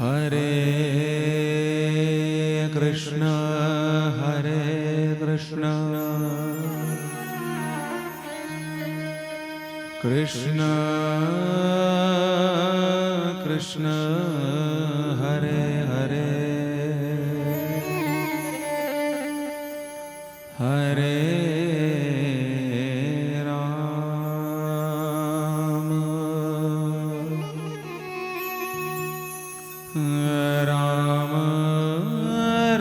हरे कृष्ण कृष्ण कृष्ण हरे हरे हरे राम राम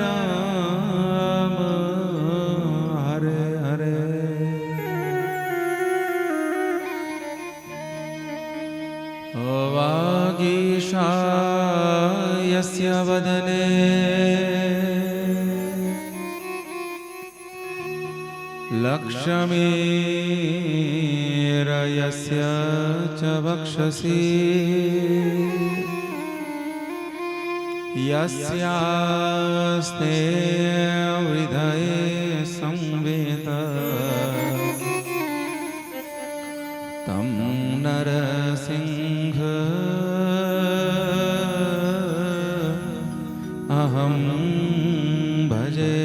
राम हरे हरे वागीशायस्य वदने लक्ष्मीर्यस्य च वक्षसि यस्यास्ते हृदये संवेद तं नरसिंह अहं भजे।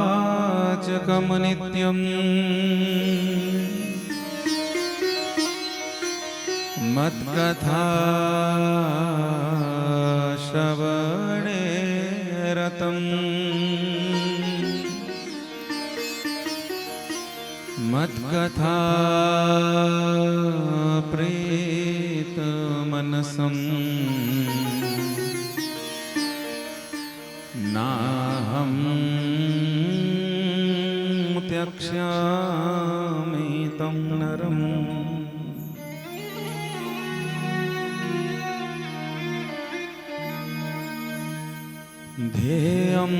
मत्कथावाचकं नित्यं मत्कथा श्रवणे रतं मत्कथा प्रीतमनसं नाहं त्यक्ष्यामि तं नरम्। ध्येयं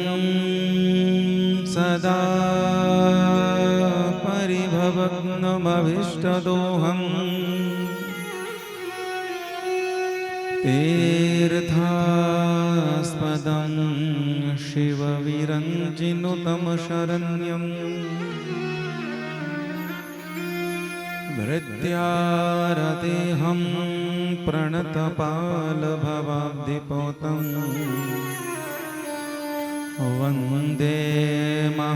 सदा परिभवग्नमभीष्टदोहम् तीर्थास्पदं शिवविरञ्जिनुतं शरण्यं भृत्यारतेऽहं प्रणतपालभवाब्धिपोतम् वन्दे महापुरुष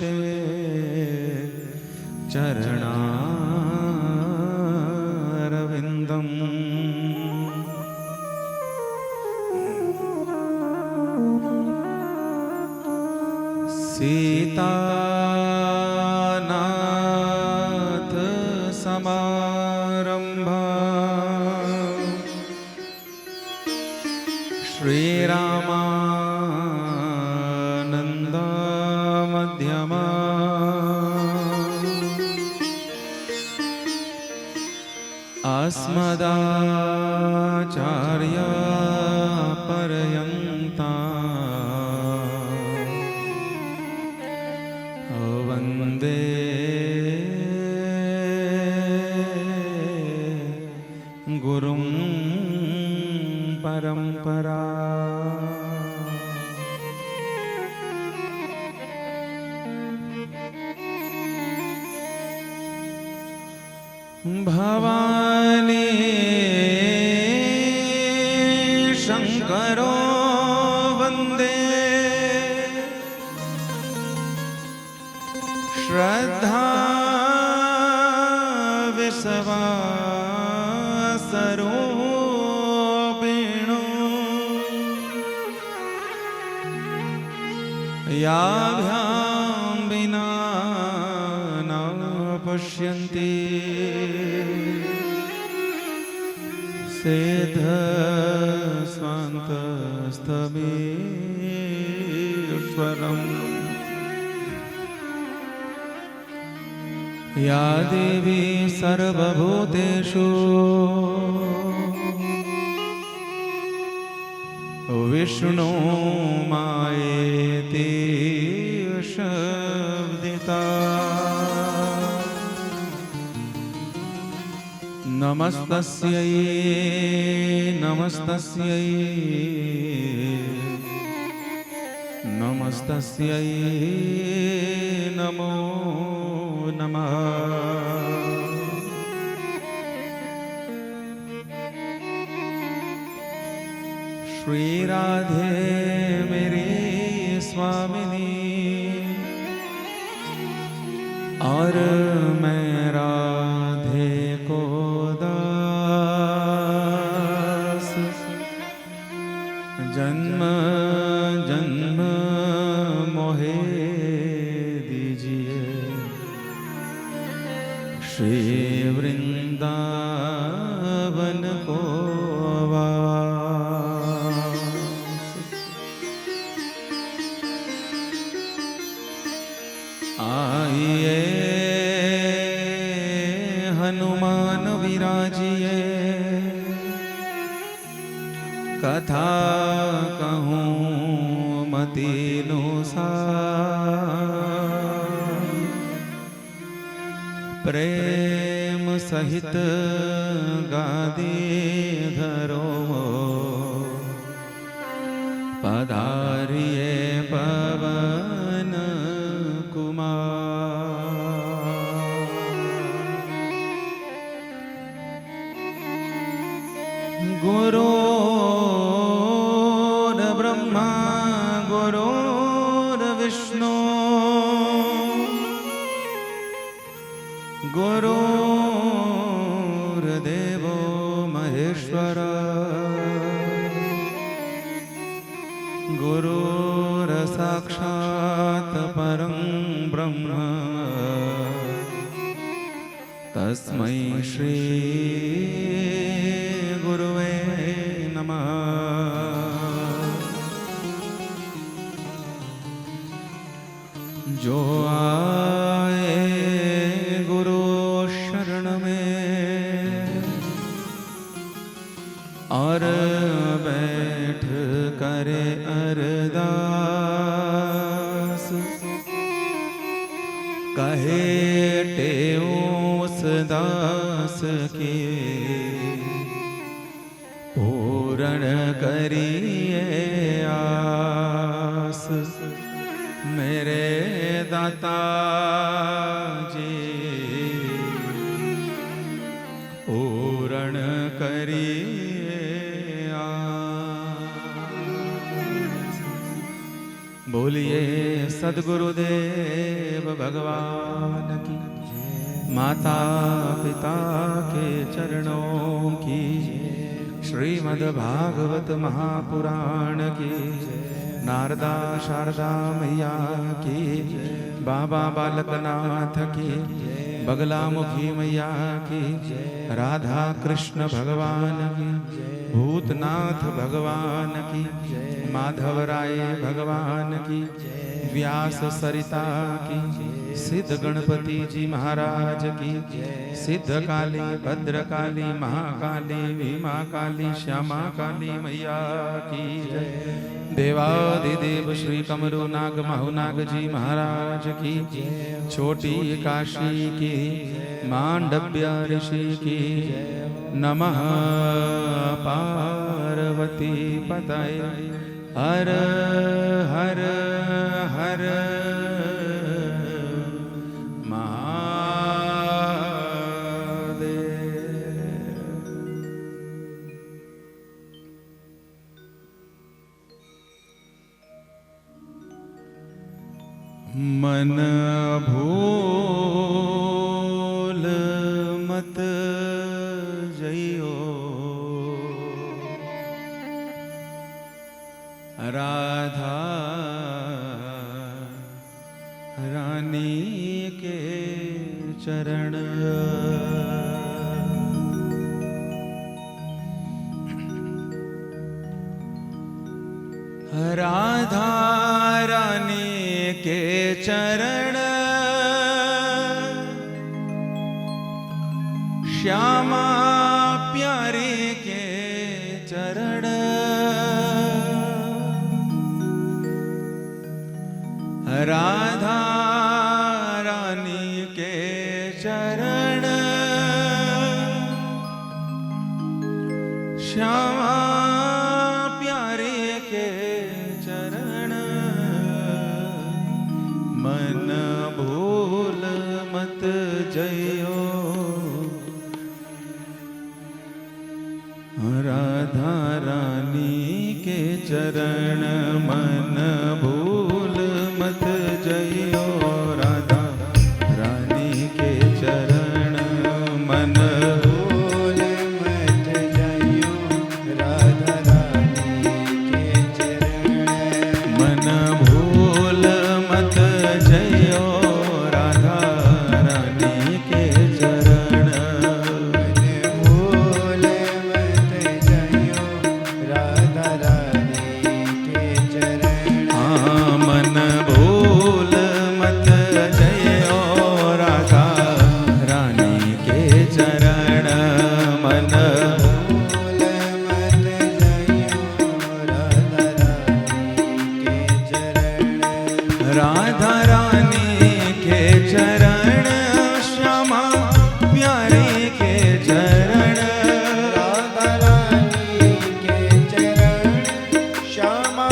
ते चरणारविन्दम्। सीतानाथ समारम्भा श्रीरामानन्द मध्यमा अस्मदाचार्य पर्यन्ता वन्दे गुरुं परम्परा। भवानी शंकरो वन्दे श्रद्धा विश्वासरूपिणो याभ्यां विना न पश्यन्ति सिद्धस्वान्तस्तमीश्वरम्। या देवी सर्वभूतेषु विष्णु मायेति शब्दिता नमस्तस्यै नमस्तस्यै नमस्तस्यै नमो नमः। श्री राधे मेरी स्वामिनी और मैं राधे को दास, जन्म जन्म मोहे दीजिए श्री वृंदावन को वास। आइए हनुमान विराजिए, कथा कहूँ मतीनु सार, प्रेम सहित गादी धरो पधारिए पवन कुमार। गुरुर् ब्रह्मा गुरुर्विष्णु गुरुर्देवो महेश्वर, गुरुर्साक्षात् परं ब्रह्म तस्मै श्री गुरुवे नमः। जो आए गुरु शरण में और बैठ करे अरदास, कहे टेऊ उस दास की पूर्ण करिए आस। मेरे दाता जी पूर्ण करिए आस। बोलिए सद्गुरुदेव भगवान की, माता पिता के चरणों की, श्रीमद्भागवत महापुराण की, नारदा शारदा मैया की, बाबा बालकनाथ की, बगलामुखी मैया की, राधा कृष्ण भगवान की, भूतनाथ भगवान की, माधव राय भगवान की, व्यास सरिता की, सिद्ध गणपति जी महाराज की, सिद्ध काली भद्रकाली महाकाली भीमा काली श्यामा काली मैया की जय। देवादिदेव श्री कमरू नाग महुनाग जी महाराज की, छोटी काशी की मांडव्य ऋषि की, नमः पार्वती पतये हर हर हर मन भूल मत जइयो, राधा रानी के चरण। राधा रानी के चरण, श्यामा प्यारे के चरण, राधा रानी के चरण, श्यामा प्यारे के चरण। मन भूल मत जइयो राधा रानी के चरण मन भूल मत जइयो राधा रानी के चरण मन भूल मत जइयो राधा रानी के चरण मन भूल मत जइयो राधा रानी के चरण मन भूल मत जइयो राधा रानी के चरण मन भूल मत जइयो राधा रानी के चरण राधा रानी के चरण श्यामा प्यारी के चरण राधा रानी के चरण श्यामा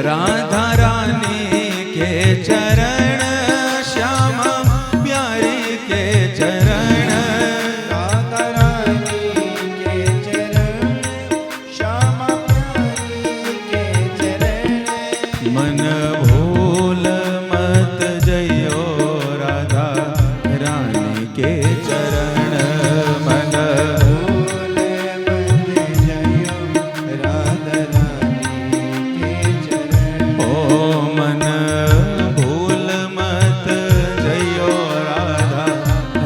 राधा रानी के चरण श्यामा प्यारी के चरण राधा रानी के चरण श्यामा प्यारी के चरण मन भूल मत जइयो राधा रानी के चरण मन भूल मत जइयो राधा मन भूल मत जइयो राधा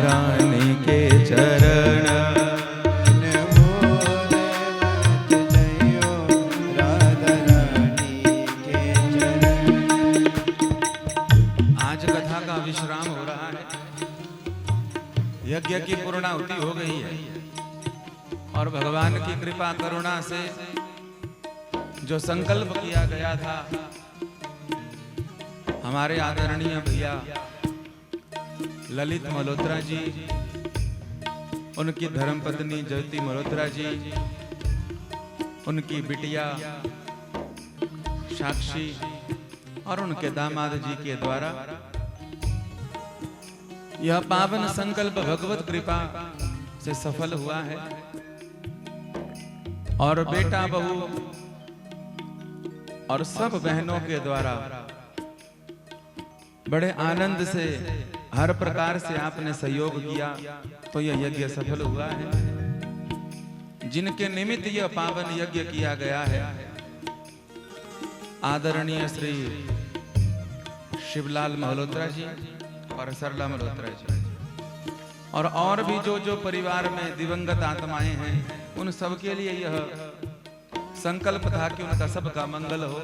रानी के चरण मन भूल मत जइयो राधा रानी के चरण। आज कथा का विश्राम हो रहा है। यज्ञ की पूर्णाहुति हो गई है और भगवान की कृपा करुणा से जो संकल्प किया गया था हमारे आदरणीय भैया ललित मल्होत्रा जी, उनकी धर्मपत्नी ज्योति मल्होत्रा जी, उनकी बिटिया साक्षी और उनके दामाद जी के द्वारा यह पावन संकल्प भगवत कृपा से सफल हुआ है और बेटा बहू और सब बहनों के द्वारा बड़े आनंद से हर प्रकार से आपने सहयोग किया तो यह यज्ञ सफल हुआ है। जिनके निमित्त यह पावन यज्ञ किया गया है आदरणीय श्री शिवलाल मल्होत्रा जी और सरला मल्होत्रा जी और भी जो परिवार में दिवंगत आत्माएं हैं उन सब के लिए यह संकल्प था कि उनका सबका मंगल हो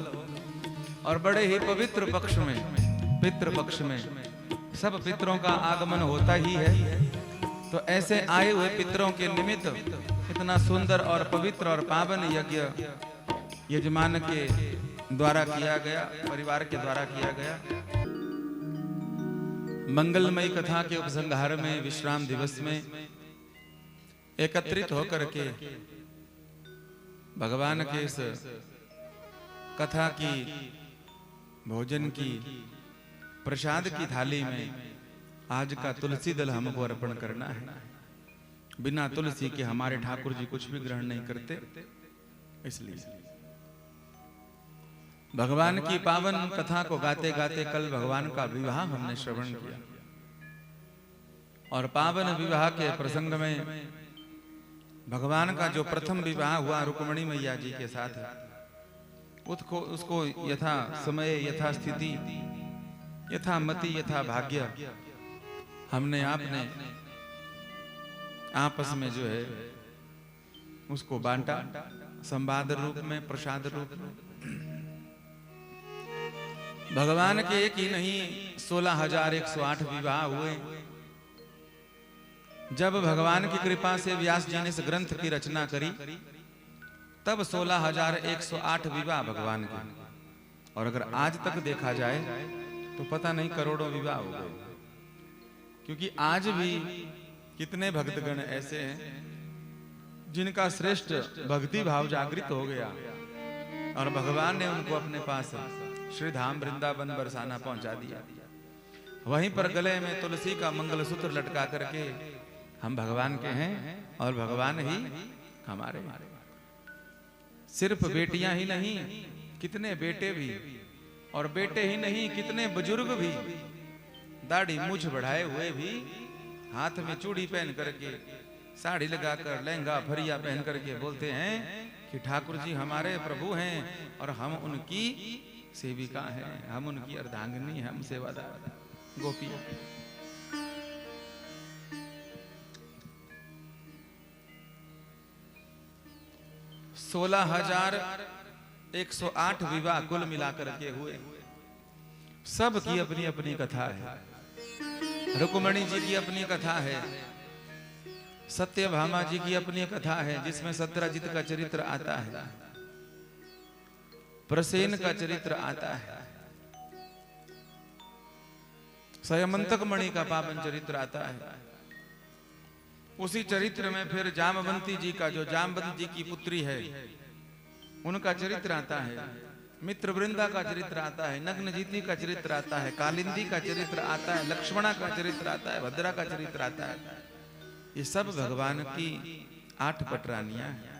और बड़े ही पवित्र पक्ष में पितृ पक्ष में सब पितरों का आगमन होता ही है। तो ऐसे आए हुए पितरों के निमित्त इतना सुंदर और पवित्र और पावन यज्ञ यजमान के द्वारा किया गया, परिवार के द्वारा किया गया। मंगलमयी कथा के उपसंहार में विश्राम दिवस में एकत्रित होकर के भगवान के इस कथा की भोजन की प्रसाद की थाली में आज का तुलसी दल हमको अर्पण करना है। बिना तुलसी के हमारे ठाकुर जी कुछ भी ग्रहण नहीं करते। इसलिए भगवान की पावन कथा को गाते गाते कल भगवान का विवाह हमने श्रवण किया और पावन विवाह के प्रसंग में भगवान का जो प्रथम विवाह हुआ रुक्मिणी मैया जी के साथ उसको यथा समय यथा स्थिति यथा मति यथा भाग्य हमने आपने आपस में जो है उसको बांटा संवाद रूप में प्रसाद रूप में। भगवान के एक ही नहीं 16,108 विवाह हुए। जब भगवान की कृपा से व्यास जी ने इस ग्रंथ की रचना करी तब 16,108 विवाह भगवान के। और अगर आज तक देखा जाए तो पता नहीं करोड़ों विवाह हो गए, क्योंकि आज भी कितने भक्तगण ऐसे हैं जिनका श्रेष्ठ भक्ति भाव जागृत हो गया और भगवान ने उनको अपने पास श्री धाम वृंदावन बरसाना पहुंचा दिया। वहीं पर गले में तुलसी का मंगलसूत्र लटका करके हम भगवान के हैं और भगवान ही हमारे। सिर्फ बेटियां ही नहीं, कितने बेटे भी, और बेटे ही नहीं कितने बुजुर्ग भी दाढ़ी मूछ बढ़ाए हुए भी, हाथ में चूड़ी पहन करके, साड़ी लगाकर, लहंगा फरिया पहन करके बोलते हैं कि ठाकुर जी हमारे प्रभु हैं और हम उनकी सेविका हैं, हम उनकी अर्धांगिनी हैं, हम सेवादार गोपी। 16,108 विवाह कुल मिलाकर के हुए। सब की अपनी अपनी कथा है। रुक्मणी जी की अपनी कथा है, सत्यभामा जी की अपनी कथा है, जिसमें सत्यजित का चरित्र आता है, प्रसेन का चरित्र आता है, संयमंतक मणि का पावन चरित्र आता है। उसी चरित्र में फिर जामवंती जी का, जो जामवंती जी की पुत्री है, उनका चरित्र आता है, मित्र वृंदा का चरित्र आता है, नग्नजीति का चरित्र आता है, कालिंदी का चरित्र आता है, लक्ष्मणा का चरित्र आता है, भद्रा का चरित्र आता है। ये सब भगवान की 8 पटरानियां हैं।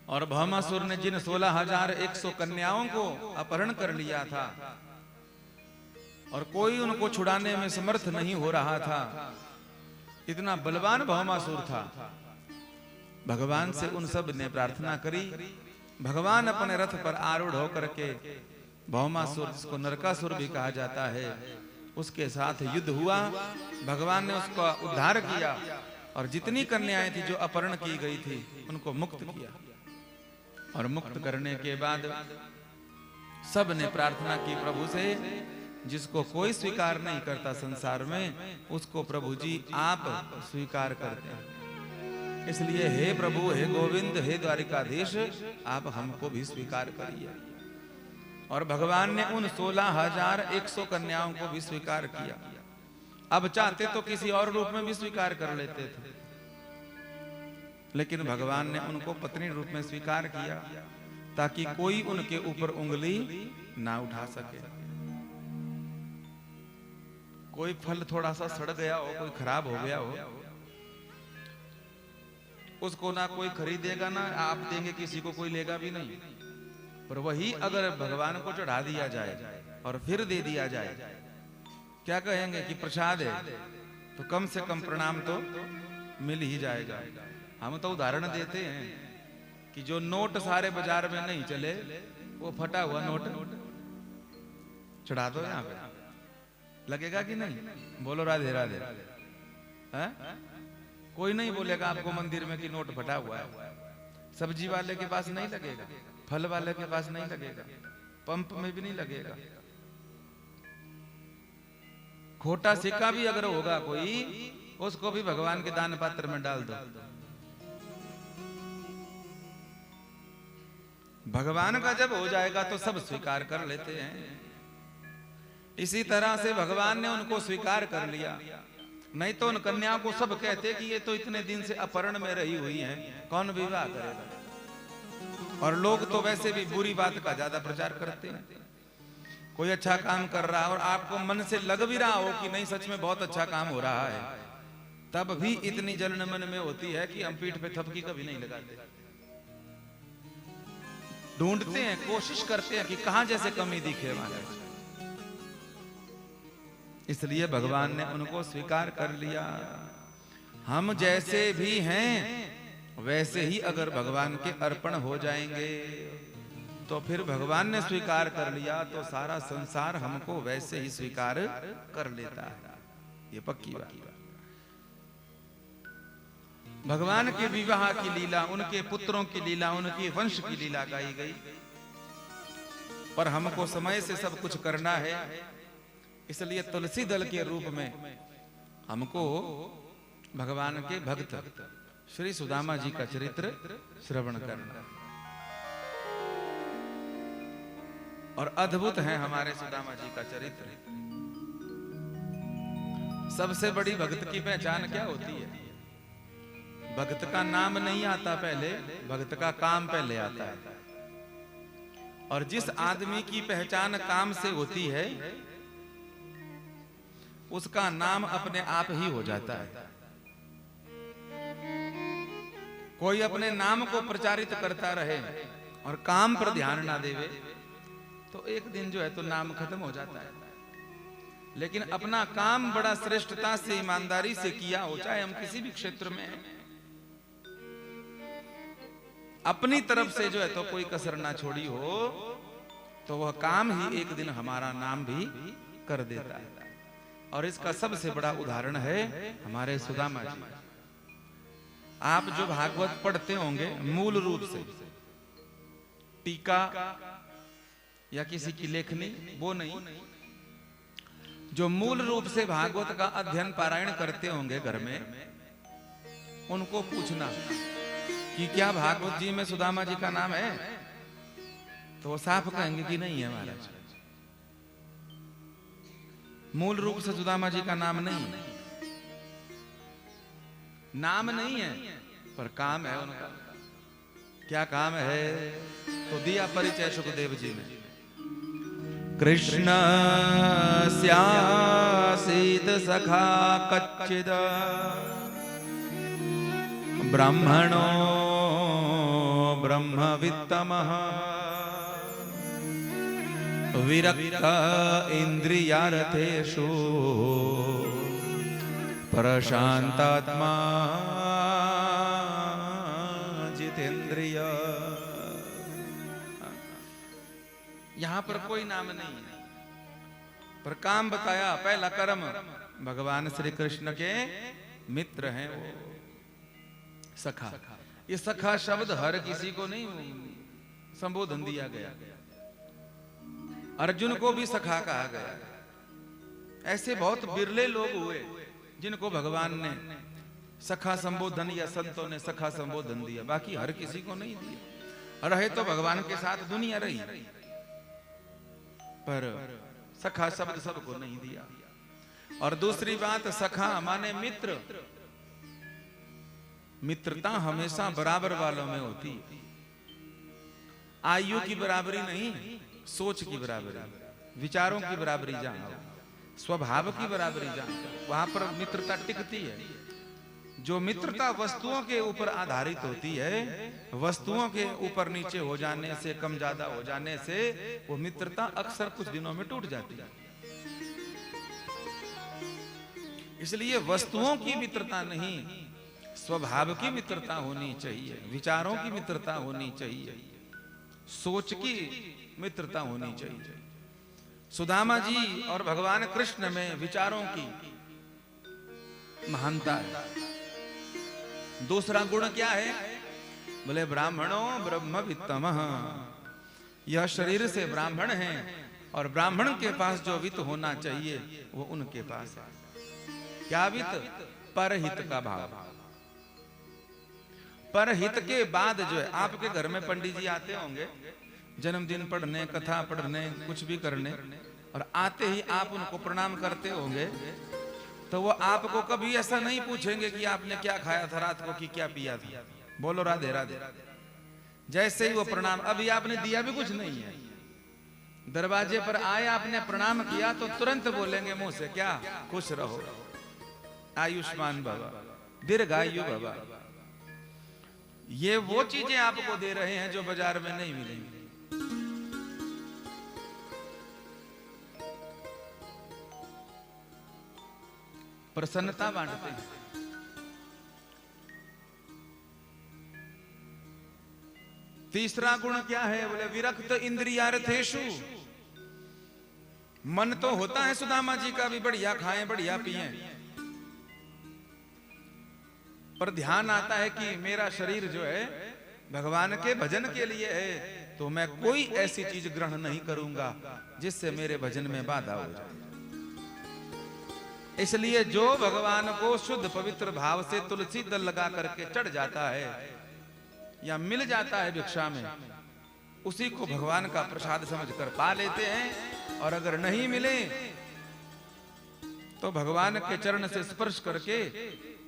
और भौमासुर ने जिन 16,100 कन्याओं को अपहरण कर लिया था और कोई उनको छुड़ाने में समर्थ नहीं हो रहा था, इतना बलवान भौमासुर था, भगवान से उन सब ने प्रार्थना करी। भगवान अपने रथ पर आरूढ़ होकर के भौमासुर, जिसको नरकासुर भी कहा जाता है, उसके साथ युद्ध हुआ। भगवान ने उसका उद्धार किया और जितनी कन्याएं थी जो अपहरण की गई थी उनको मुक्त किया। और मुक्त करने के बाद सब ने प्रार्थना की प्रभु से, जिसको कोई स्वीकार नहीं करता संसार में, उसको प्रभु जी आप स्वीकार करते हैं। इसलिए हे प्रभु, हे गोविंद, हे द्वारिकाधीश, आप हमको भी स्वीकार करिए। और भगवान ने उन 16,100 कन्याओं को भी स्वीकार किया। अब चाहते तो किसी और रूप में भी स्वीकार कर लेते थे, लेकिन भगवान ने उनको पत्नी रूप में स्वीकार किया ताकि कोई उनके ऊपर उंगली ना उठा सके। कोई फल थोड़ा सा सड़ गया हो, कोई खराब हो गया हो, उसको ना कोई खरीदेगा, ना आप देंगे किसी को, कोई लेगा भी नहीं। पर वही अगर भगवान को चढ़ा दिया जाए और फिर दे दिया जाए, क्या कहेंगे कि प्रसाद है, तो कम से कम प्रणाम तो मिल ही जाएगा। हम तो उदाहरण देते हैं कि जो नोट सारे बाजार में नहीं चले, वो फटा हुआ नोट चढ़ा दो यहाँ पे, लगेगा कि नहीं? बोलो राधे राधे। कोई नहीं बोलेगा आपको मंदिर में कि नोट फटा हुआ है। सब्जी वाले के पास नहीं लगेगा, फल वाले के पास नहीं लगेगा, पंप में भी नहीं लगेगा। खोटा सिक्का भी अगर होगा कोई, उसको भी भगवान के दान पात्र में डाल दो। भगवान का जब हो जाएगा तो सब स्वीकार कर लेते हैं। इसी तरह से भगवान ने उनको स्वीकार कर लिया। नहीं तो उन कन्याओं को सब कहते कि ये तो इतने दिन से अपहरण में रही हुई हैं, कौन विवाह करेगा। और लोग तो वैसे भी बुरी बात का ज्यादा प्रचार करते हैं। कोई अच्छा काम कर रहा है और आपको मन से लग भी रहा हो कि नहीं सच में बहुत अच्छा काम हो रहा है, तब भी इतनी जलन मन में होती है कि हम पीठ पे थपकी कभी नहीं लगाते। ढूंढते हैं, कोशिश करते हैं कि कहां जैसे कमी दिखे हमारे। इसलिए भगवान ने उनको स्वीकार कर लिया। हम जैसे भी हैं वैसे ही अगर भगवान के अर्पण हो जाएंगे तो फिर भगवान ने स्वीकार कर लिया तो सारा संसार हमको वैसे ही स्वीकार कर लेता है। ये पक्की बात। भगवान के विवाह की लीला, उनके पुत्रों की लीला, उनके वंश की लीला गाई गई। पर हमको समय से सब कुछ करना है, इसलिए तुलसी दल के रूप में हमको भगवान के भक्त श्री सुदामा जी का चरित्र श्रवण करना। और अद्भुत है हमारे सुदामा जी का चरित्र। सबसे बड़ी भक्त की पहचान क्या होती है? भक्त का नाम नहीं आता पहले, भक्त का काम पहले आता है। और जिस आदमी की पहचान काम से होती है उसका नाम अपने आप ही हो जाता है। कोई अपने नाम को प्रचारित करता रहे और काम पर ध्यान ना देवे तो एक दिन जो है तो नाम खत्म हो जाता है। लेकिन अपना काम बड़ा श्रेष्ठता से ईमानदारी से किया हो, चाहे हम किसी भी क्षेत्र में हैं, अपनी तरफ से जो है तो कोई कसर ना छोड़ी हो तो वह काम ही एक दिन हमारा नाम भी कर देता है। और इसका सबसे बड़ा उदाहरण है हमारे सुदामा जी। आप जो भागवत पढ़ते होंगे मूल रूप से टीका या किसी की लेखनी वो नहीं, जो मूल रूप से भागवत का अध्ययन पारायण करते होंगे घर में, उनको पूछना कि क्या भागवत जी में सुदामा जी का नाम है, तो वो साफ कहेंगे कि नहीं है महाराज, मूल रूप से सुदामा जी का नाम नहीं है। नाम नहीं है पर काम है उनका। क्या काम है? तो दिया परिचय सुखदेव जी ने। कृष्ण स्यासीत सखा कच्चिद ब्राह्मणो ब्रह्मवित्तमः विरक्त इंद्रियार्थेषु प्रशांतात्मा जितेंद्रिय। यहां पर कोई नाम नहीं है पर काम बताया। पहला कर्म भगवान श्री कृष्ण के मित्र हैं वो सखा। ये सखा शब्द हर किसी को नहीं संबोधन दिया गया। अर्जुन को भी सखा कहा गया। ऐसे बहुत बिरले लोग हुए जिनको भगवान ने सखा संबोधन या संतों ने सखा संबोधन दिया, बाकी हर किसी को नहीं दिया। रहे तो भगवान के साथ दुनिया रही पर सखा शब्द सबको नहीं दिया। और दूसरी बात, सखा माने मित्र। मित्रता हमेशा बराबर वालों में होती है। आयु की बराबरी नहीं, सोच की बराबरी, विचारों की बराबरी जहां, स्वभाव की बराबरी जहां, वहां पर मित्रता टिकती है। जो मित्रता वस्तुओं के ऊपर आधारित होती है, वस्तुओं के ऊपर नीचे हो जाने से, कम ज्यादा हो जाने से वो मित्रता अक्सर कुछ दिनों में टूट जाती है। इसलिए वस्तुओं की मित्रता नहीं, स्वभाव की मित्रता होनी चाहिए, विचारों की मित्रता होनी चाहिए, सोच की मित्रता होनी चाहिए। सुदामा जी और भगवान कृष्ण में विचारों की महानता है। दूसरा गुण क्या है? बोले ब्राह्मणों ब्रह्मवित्तमः। यह शरीर से ब्राह्मण हैं और ब्राह्मण के पास जो वित्त होना चाहिए वो उनके पास है। क्या वित्त? परहित का भाव। परहित के बाद जो है, आपके घर में पंडित जी आते होंगे जन्मदिन पढ़ने, कथा पढ़ने, कुछ भी करने, और आते ही आप उनको प्रणाम करते होंगे, तो वो आपको कभी ऐसा नहीं पूछेंगे कि आपने क्या खाया था रात को, कि क्या पिया था। बोलो राधे राधे। जैसे ही वो प्रणाम, अभी आपने दिया भी कुछ नहीं है, दरवाजे पर आए, आपने प्रणाम किया तो तुरंत बोलेंगे मुंह से, क्या? खुश रहो, आयुष्मान भव, दीर्घायु भव। ये वो चीजें आपको दे रहे हैं जो बाजार में नहीं मिलेंगी। प्रसन्नता बांटते हैं। तीसरा गुण क्या है? बोले विरक्त इंद्रियार्थेषु। मन तो होता है सुदामा जी का भी, बढ़िया खाएं बढ़िया पिएं, पर ध्यान आता है कि मेरा शरीर जो है भगवान के भजन के लिए है, तो मैं कोई ऐसी चीज ग्रहण नहीं करूंगा जिससे मेरे भजन में बाधा हो जाए। इसलिए जो भगवान को शुद्ध पवित्र भाव से तुलसी दल लगा करके चढ़ जाता है या मिल जाता है भिक्षा में, उसी को भगवान का प्रसाद समझकर पा लेते हैं। और अगर नहीं मिले तो भगवान के चरण से स्पर्श करके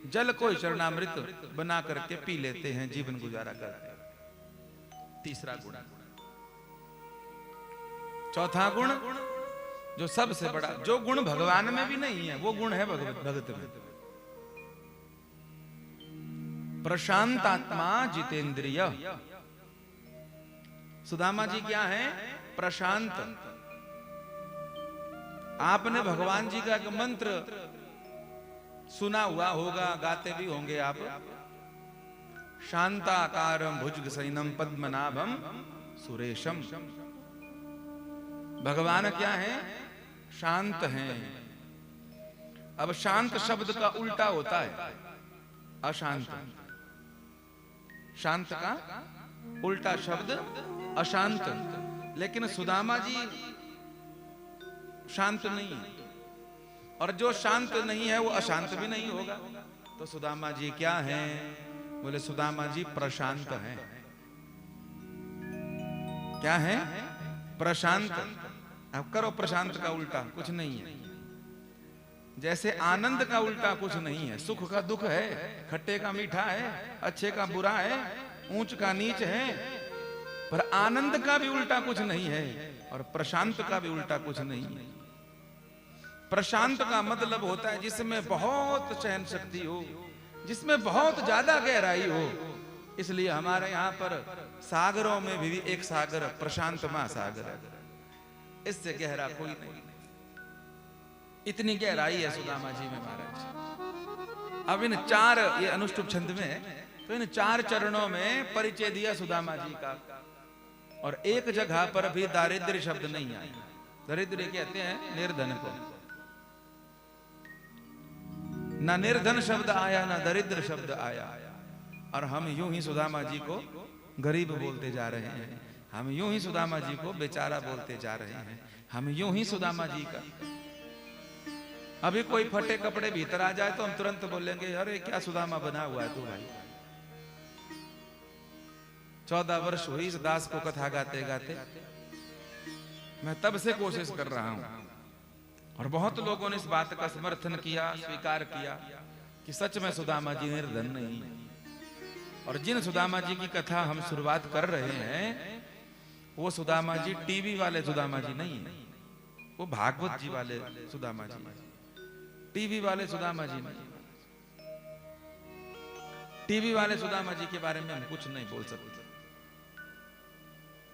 जल को चरणामृत बना करके पी लेते हैं, जीवन गुजारा करते हैं। तीसरा गुण। चौथा गुण जो सबसे बड़ा, जो गुण भगवान में भी नहीं है वो गुण है भगत में। प्रशांत आत्मा जितेंद्रिय। सुदामा जी क्या है? प्रशांत। आपने भगवान जी का एक मंत्र सुना हुआ होगा, गाते भी होंगे आप। शांताकारं भुजगशयनं पद्मनाभं सुरेशम। भगवान क्या है? शांत हैं। अब शांत शब्द का उल्टा होता है अशांत। शांत का उल्टा शब्द अशांत। लेकिन सुदामा जी शांत नहीं, और जो शांत नहीं है वो अशांत भी नहीं होगा। तो सुदामा जी क्या हैं? बोले सुदामा जी प्रशांत हैं। क्या है? प्रशांत। अब करो प्रशांत का उल्टा, कुछ नहीं है। जैसे आनंद का उल्टा कुछ नहीं है, सुख का दुख है, खट्टे का मीठा है, अच्छे का बुरा है, ऊंच का नीच है, पर आनंद का भी उल्टा कुछ नहीं है और प्रशांत का भी उल्टा कुछ नहीं है। प्रशांत का मतलब होता है जिसमें बहुत सहन शक्ति हो, जिसमें बहुत ज्यादा गहराई हो। इसलिए हमारे यहाँ पर सागरों में भी एक सागर प्रशांत महासागर है, इससे गहरा कोई नहीं। इतनी गहराई है सुदामा जी में महाराज। अब इन चार, ये अनुष्टुप छंद में, तो इन चार चरणों में परिचय दिया सुदामा जी का, और एक जगह पर भी दारिद्र्य शब्द नहीं आया। दारिद्र्य कहते हैं निर्धन को, ना निर्धन शब्द आया ना दरिद्र शब्द आया। और हम यूं ही सुदामा जी को गरीब बोलते जा रहे हैं, हम यूं ही सुदामा जी को बेचारा बोलते जा रहे हैं, हम यूं ही सुदामा जी का। अभी कोई फटे कपड़े भीतर आ जाए तो हम तुरंत बोलेंगे अरे क्या सुदामा बना हुआ है तू भाई। 14 वर्ष हुई इस दास को कथा गाते गाते, मैं तब से कोशिश कर रहा हूं, और बहुत लोगों ने इस बात का समर्थन किया, स्वीकार किया कि सच में सुदामा जी निर्धन नहीं है। और जिन सुदामा जी की कथा हम शुरुआत कर रहे हैं वो सुदामा जी टीवी वाले सुदामा जी नहीं है, वो भागवत जी वाले सुदामा जी, टीवी वाले सुदामा जी नहीं। टीवी वाले सुदामा जी के बारे में हम कुछ नहीं बोल सकते,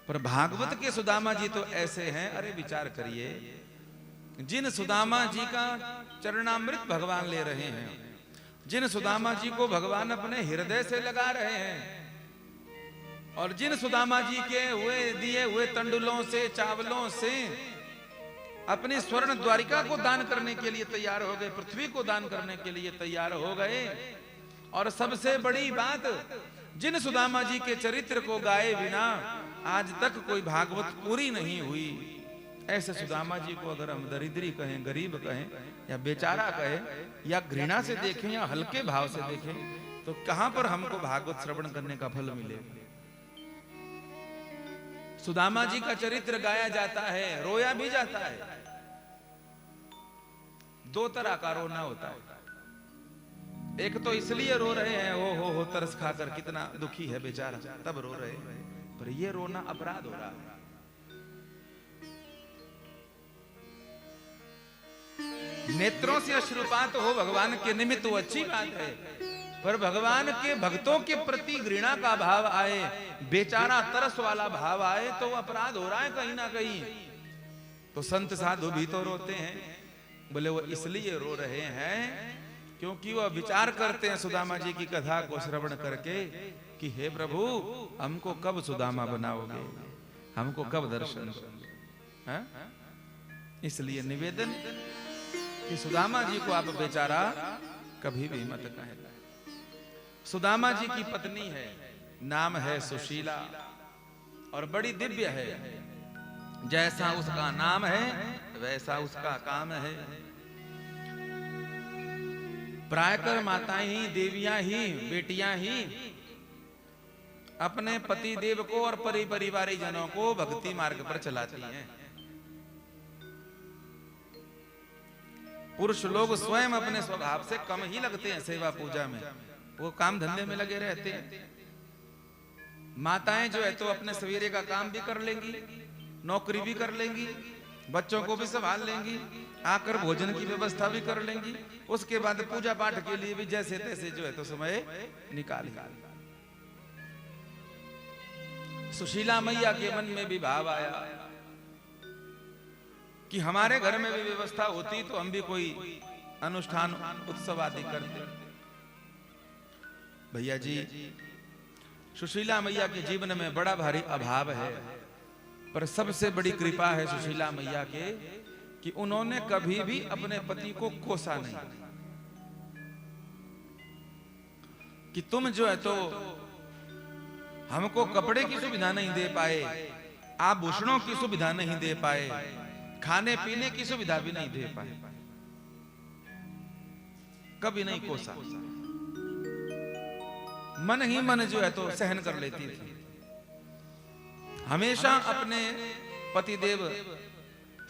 पर भागवत के सुदामा जी तो ऐसे हैं, अरे विचार करिए। जिन सुदामा जी का चरणामृत भगवान ले रहे हैं, जिन सुदामा जी को भगवान अपने हृदय से लगा रहे हैं, और जिन सुदामा जी के दिए हुए तंडुलों से, चावलों से अपनी स्वर्ण द्वारिका को दान करने के लिए तैयार हो गए, पृथ्वी को दान करने के लिए तैयार हो गए। और सबसे बड़ी बात, जिन सुदामा जी के चरित्र को गाए बिना आज तक कोई भागवत पूरी नहीं हुई, ऐसे सुदामा जी को अगर हम दरिद्री कहें, गरीब कहें, या बेचारा कहें, या घृणा से देखें या हल्के भाव से देखें, तो कहां पर हमको भागवत श्रवण करने का फल मिलेगा। सुदामा जी का चरित्र गाया जाता है, रोया भी जाता है। 2 तरह का रोना होता है। एक तो इसलिए रो रहे हैं ओ हो तरस खाकर कितना दुखी है बेचारा, तब रो रहे हैं, पर ये रोना अपराध हो रहा है। नेत्रों से अश्रुपात हो भगवान के निमित्त वो अच्छी बात है, पर भगवान के भक्तों के प्रति घृणा का भाव आए, बेचारा तरस वाला भाव आए, तो अपराध हो रहा है कहीं ना कहीं। तो संत साधु भी तो रोते हैं। बोले वो इसलिए रो रहे हैं क्योंकि वो विचार करते हैं सुदामा जी की कथा को श्रवण करके कि हे प्रभु, हमको कब सुदामा बनाओगे, हमको कब दर्शन दोगे। इसलिए निवेदन कि सुदामा जी को आप बेचारा कभी भी मत कहें। सुदामा जी की पत्नी है, नाम है सुशीला, और बड़ी दिव्य है। जैसा उसका नाम है वैसा उसका काम है। प्रायकर माताएं ही, देवियां ही, बेटियां ही अपने पति देव को और परिवारी जनों को भक्ति मार्ग पर चलाती हैं। पुरुष लोग स्वयं अपने स्वभाव से कम ही लगते हैं सेवा पूजा में, वो काम धंधे में लगे रहते हैं। माताएं जो है तो अपने सवेरे का काम भी कर लेंगी, नौकरी भी कर लेंगी, बच्चों को भी संभाल लेंगी, आकर भोजन की व्यवस्था भी कर लेंगी, उसके बाद पूजा पाठ के लिए भी जैसे तैसे जो है तो समय निकाल। सुशीला मैया के मन में भी भाव आया कि हमारे घर में भी व्यवस्था होती तो हम भी कोई अनुष्ठान उत्सव आदि करते। भैया जी, सुशीला मैया के जीवन में बड़ा भारी अभाव है, पर सबसे बड़ी कृपा है सुशीला मैया के कि उन्होंने कभी भी अपने पति को कोसा नहीं कि तुम जो है तो हमको कपड़े की सुविधा नहीं दे पाए, आभूषणों की सुविधा नहीं दे पाए, खाने पीने की सुविधा भी नहीं दे पाए, कभी नहीं कोसा। मन ही मन जो है तो सहन कर लेती थी। हमेशा अपने पतिदेव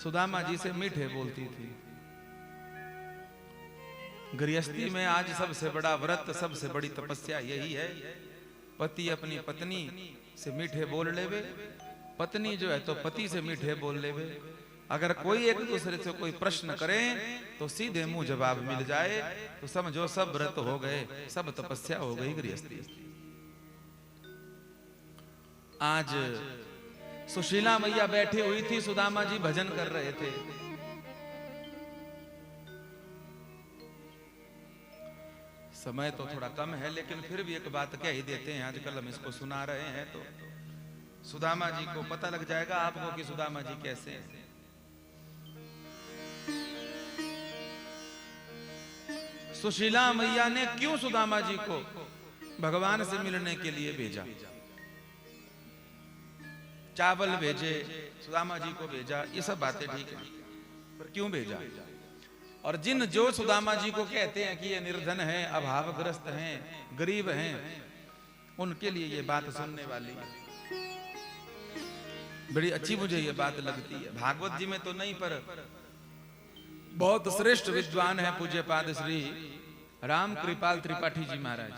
सुदामा जी से मीठे बोलती थी। गृहस्थी में आज सबसे बड़ा व्रत, सबसे बड़ी तपस्या यही है, पति अपनी पत्नी से मीठे बोल लेवे, पत्नी जो है तो पति से मीठे बोल लेवे। अगर कोई एक दूसरे से कोई प्रश्न करे तो सीधे मुंह जवाब मिल जाए तो समझो सब व्रत हो गए, सब तपस्या हो गई गृहस्थी। आज सुशीला मैया बैठी हुई थी, सुदामा जी भजन कर रहे थे। समय तो थोड़ा कम है, लेकिन फिर भी एक बात कह ही देते हैं, आजकल हम इसको सुना रहे हैं तो सुदामा जी को पता लग जाएगा आपको कि सुदामा जी कैसे हैं। सुशीला मैया ने क्यों सुदामा जी को भगवान से मिलने के लिए भेजा? चावल भेजे, सुदामा जी को भेजा, ये सब बातें ठीक है, पर क्यों भेजा? और जिन जो सुदामा जी को कहते हैं कि ये निर्धन हैं, अभावग्रस्त हैं, गरीब हैं, उनके लिए ये बात सुनने वाली बड़ी अच्छी मुझे ये बात लगती है। भागवत जी में तो नहीं, पर बहुत श्रेष्ठ विद्वान है पूज्य पाद श्री राम कृपाल त्रिपाठी जी महाराज,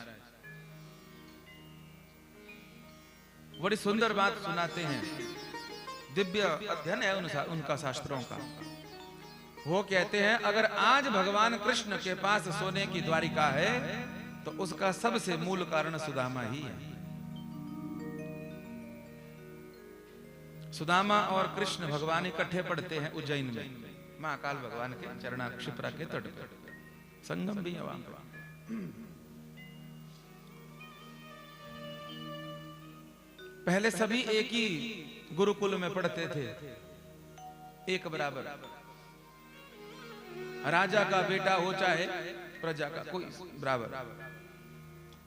बड़ी सुंदर बात सुनाते हैं। दिव्य अध्ययन है उनका शास्त्रों का। वो कहते हैं अगर आज भगवान कृष्ण के पास सोने की द्वारिका है तो उसका सबसे मूल कारण सुदामा ही है। सुदामा और कृष्ण भगवान इकट्ठे पढ़ते हैं उज्जैन में, महाकाल भगवान के चरणा क्षिप्रा के तट पर, संगम भी है वहां पर। पहले सभी एक ही गुरुकुल में पढ़ते थे, एक बराबर। राजा का बेटा हो चाहे प्रजा का, कोई बराबर।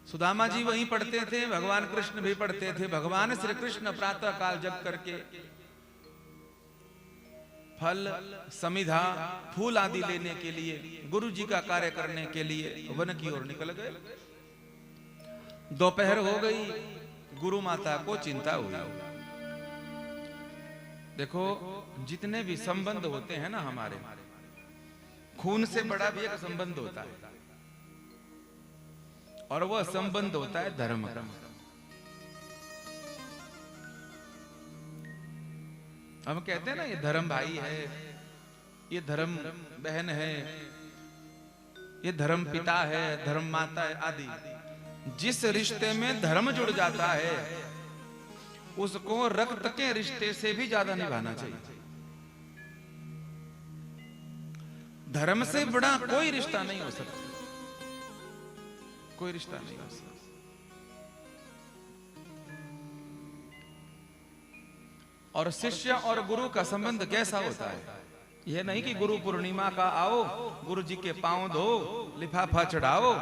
सुदामा जी वहीं पढ़ते थे, भगवान कृष्ण भी पढ़ते थे। भगवान श्री कृष्ण प्रातः काल जग करके फल, समिधा, फूल आदि लेने के लिए, गुरु जी का कार्य करने के लिए वन की ओर निकल गए। दोपहर हो गई, गुरु माता को चिंता हुई। देखो, जितने भी संबंध होते हैं ना हमारे, खून से बड़ा भी एक संबंध होता है, और वह संबंध होता है धर्म का। हम कहते हैं ना, ये धर्म भाई है, ये धर्म बहन है, ये धर्म पिता है, धर्म माता है आदि। जिस रिश्ते में धर्म जुड़ जाता है उसको रक्त के रिश्ते से भी ज्यादा निभाना चाहिए। धर्म से बड़ा कोई रिश्ता नहीं हो सकता, कोई रिश्ता नहीं हो सकता। और शिष्य और गुरु का संबंध कैसा होता है? यह नहीं कि गुरु पूर्णिमा का आओ, गुरु जी के पांव धो, लिफाफा चढ़ाओ,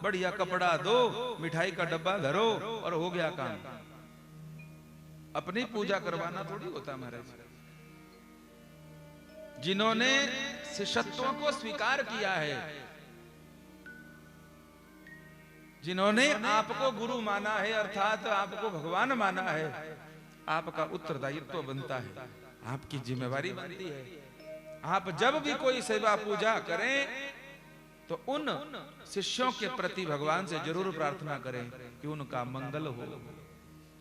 बढ़िया कपड़ा दो, मिठाई का डब्बा धरो और हो गया काम। अपनी पूजा करवाना थोड़ी होता महाराज। जिन्होंने शिष्यत्व को स्वीकार किया है, जिन्होंने आपको गुरु माना है, अर्थात आपको भगवान माना है, आपका उत्तरदायित्व बनता है, आपकी जिम्मेवारी बनती है। आप जब भी कोई सेवा पूजा करें तो उन शिष्यों के प्रति भगवान से जरूर प्रार्थना करें कि उनका मंगल हो,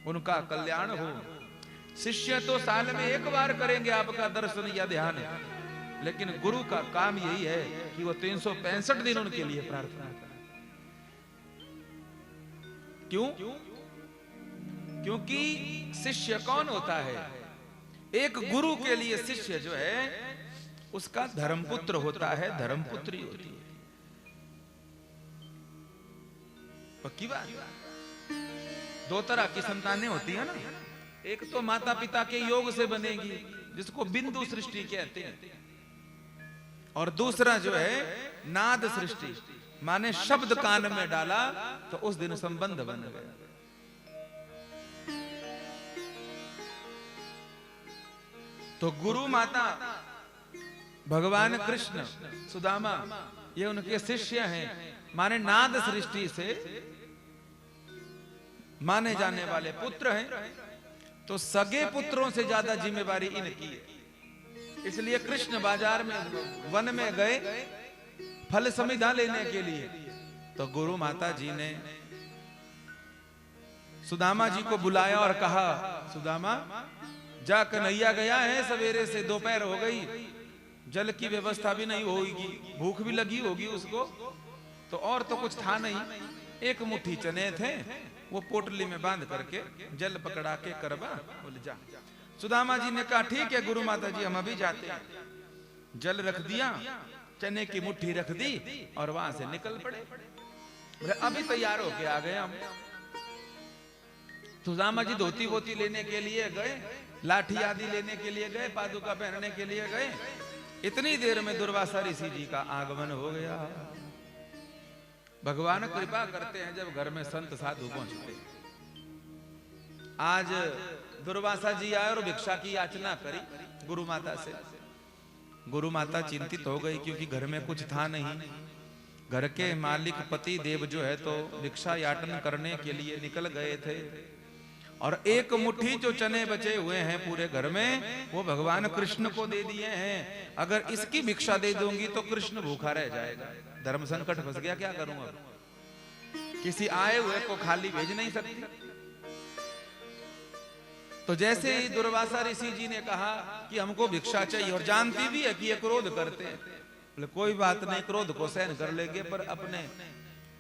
उनका कल्याण हो। शिष्य तो साल में एक बार करेंगे आपका दर्शन या ध्यान, लेकिन गुरु का काम यही है कि वो 365 दिन उनके लिए प्रार्थना करे। क्यों? क्योंकि शिष्य कौन होता है? एक गुरु के लिए शिष्य जो है उसका धर्मपुत्र होता है, धर्मपुत्री होती है। पक्की बात। दो तरह की संतानें होती है ना, एक तो माता पिता के योग से बनेगी जिसको बिंदु सृष्टि कहते हैं, और दूसरा जो है नाद सृष्टि, माने शब्द कान में डाला तो उस दिन संबंध बन गया। तो गुरु माता भगवान कृष्ण सुदामा ये उनके शिष्य हैं, माने नाद सृष्टि से माने जाने वाले पुत्र हैं। तो सगे पुत्रों से ज्यादा जिम्मेवारी इनकी है। इसलिए कृष्ण बाजार में वन में गए फल समिधा लेने के लिए, तो गुरु माता जी ने सुदामा जी को बुलाया और कहा, सुदामा जा, कन्हैया गया है सवेरे से, दोपहर हो गई, जल की व्यवस्था भी नहीं होगी, भूख भी लगी होगी उसको, तो और तो कुछ था नहीं, एक मुट्ठी चने थे, वो पोटली में बांध करके जल पकड़ा के करवा, बोले जा। सुदामा जी ने कहा ठीक है गुरु माता जी, हम अभी जाते हैं। जल रख दिया, चने की मुट्ठी रख दी और वहां से निकल पड़े। बोले अभी तैयार होके आ गए हम। सुदामा जी धोती वोती लेने के लिए गए, लाठी आदि लेने के लिए गए, पादुका पहनने के लिए गए। इतनी देर में दुर्वासा ऋषि जी का आगमन हो गया। भगवान कृपा करते हैं जब घर में संत साधु पहुंचते। आज दुर्वासा जी आए और भिक्षा की याचना करी गुरु माता से। गुरु माता चिंतित हो गई क्योंकि घर में कुछ था नहीं। घर के मालिक पति देव जो है तो भिक्षा याचना करने के लिए निकल गए थे, और एक मुट्ठी जो चने बचे हुए हैं पूरे घर में वो भगवान कृष्ण को दे दिए हैं। अगर इसकी भिक्षा दे दूंगी तो कृष्ण भूखा रह जाएगा, धर्म संकट फंस गया, क्या करूं अब? किसी आए हुए को खाली भेज नहीं सकती। तो जैसे ही दुर्वासा ऋषि जी ने कहा कि हमको भिक्षा चाहिए, और जानती भी है कि ये क्रोध करते हैं, बोले कोई बात नहीं, क्रोध को सहन कर लेंगे, पर अपने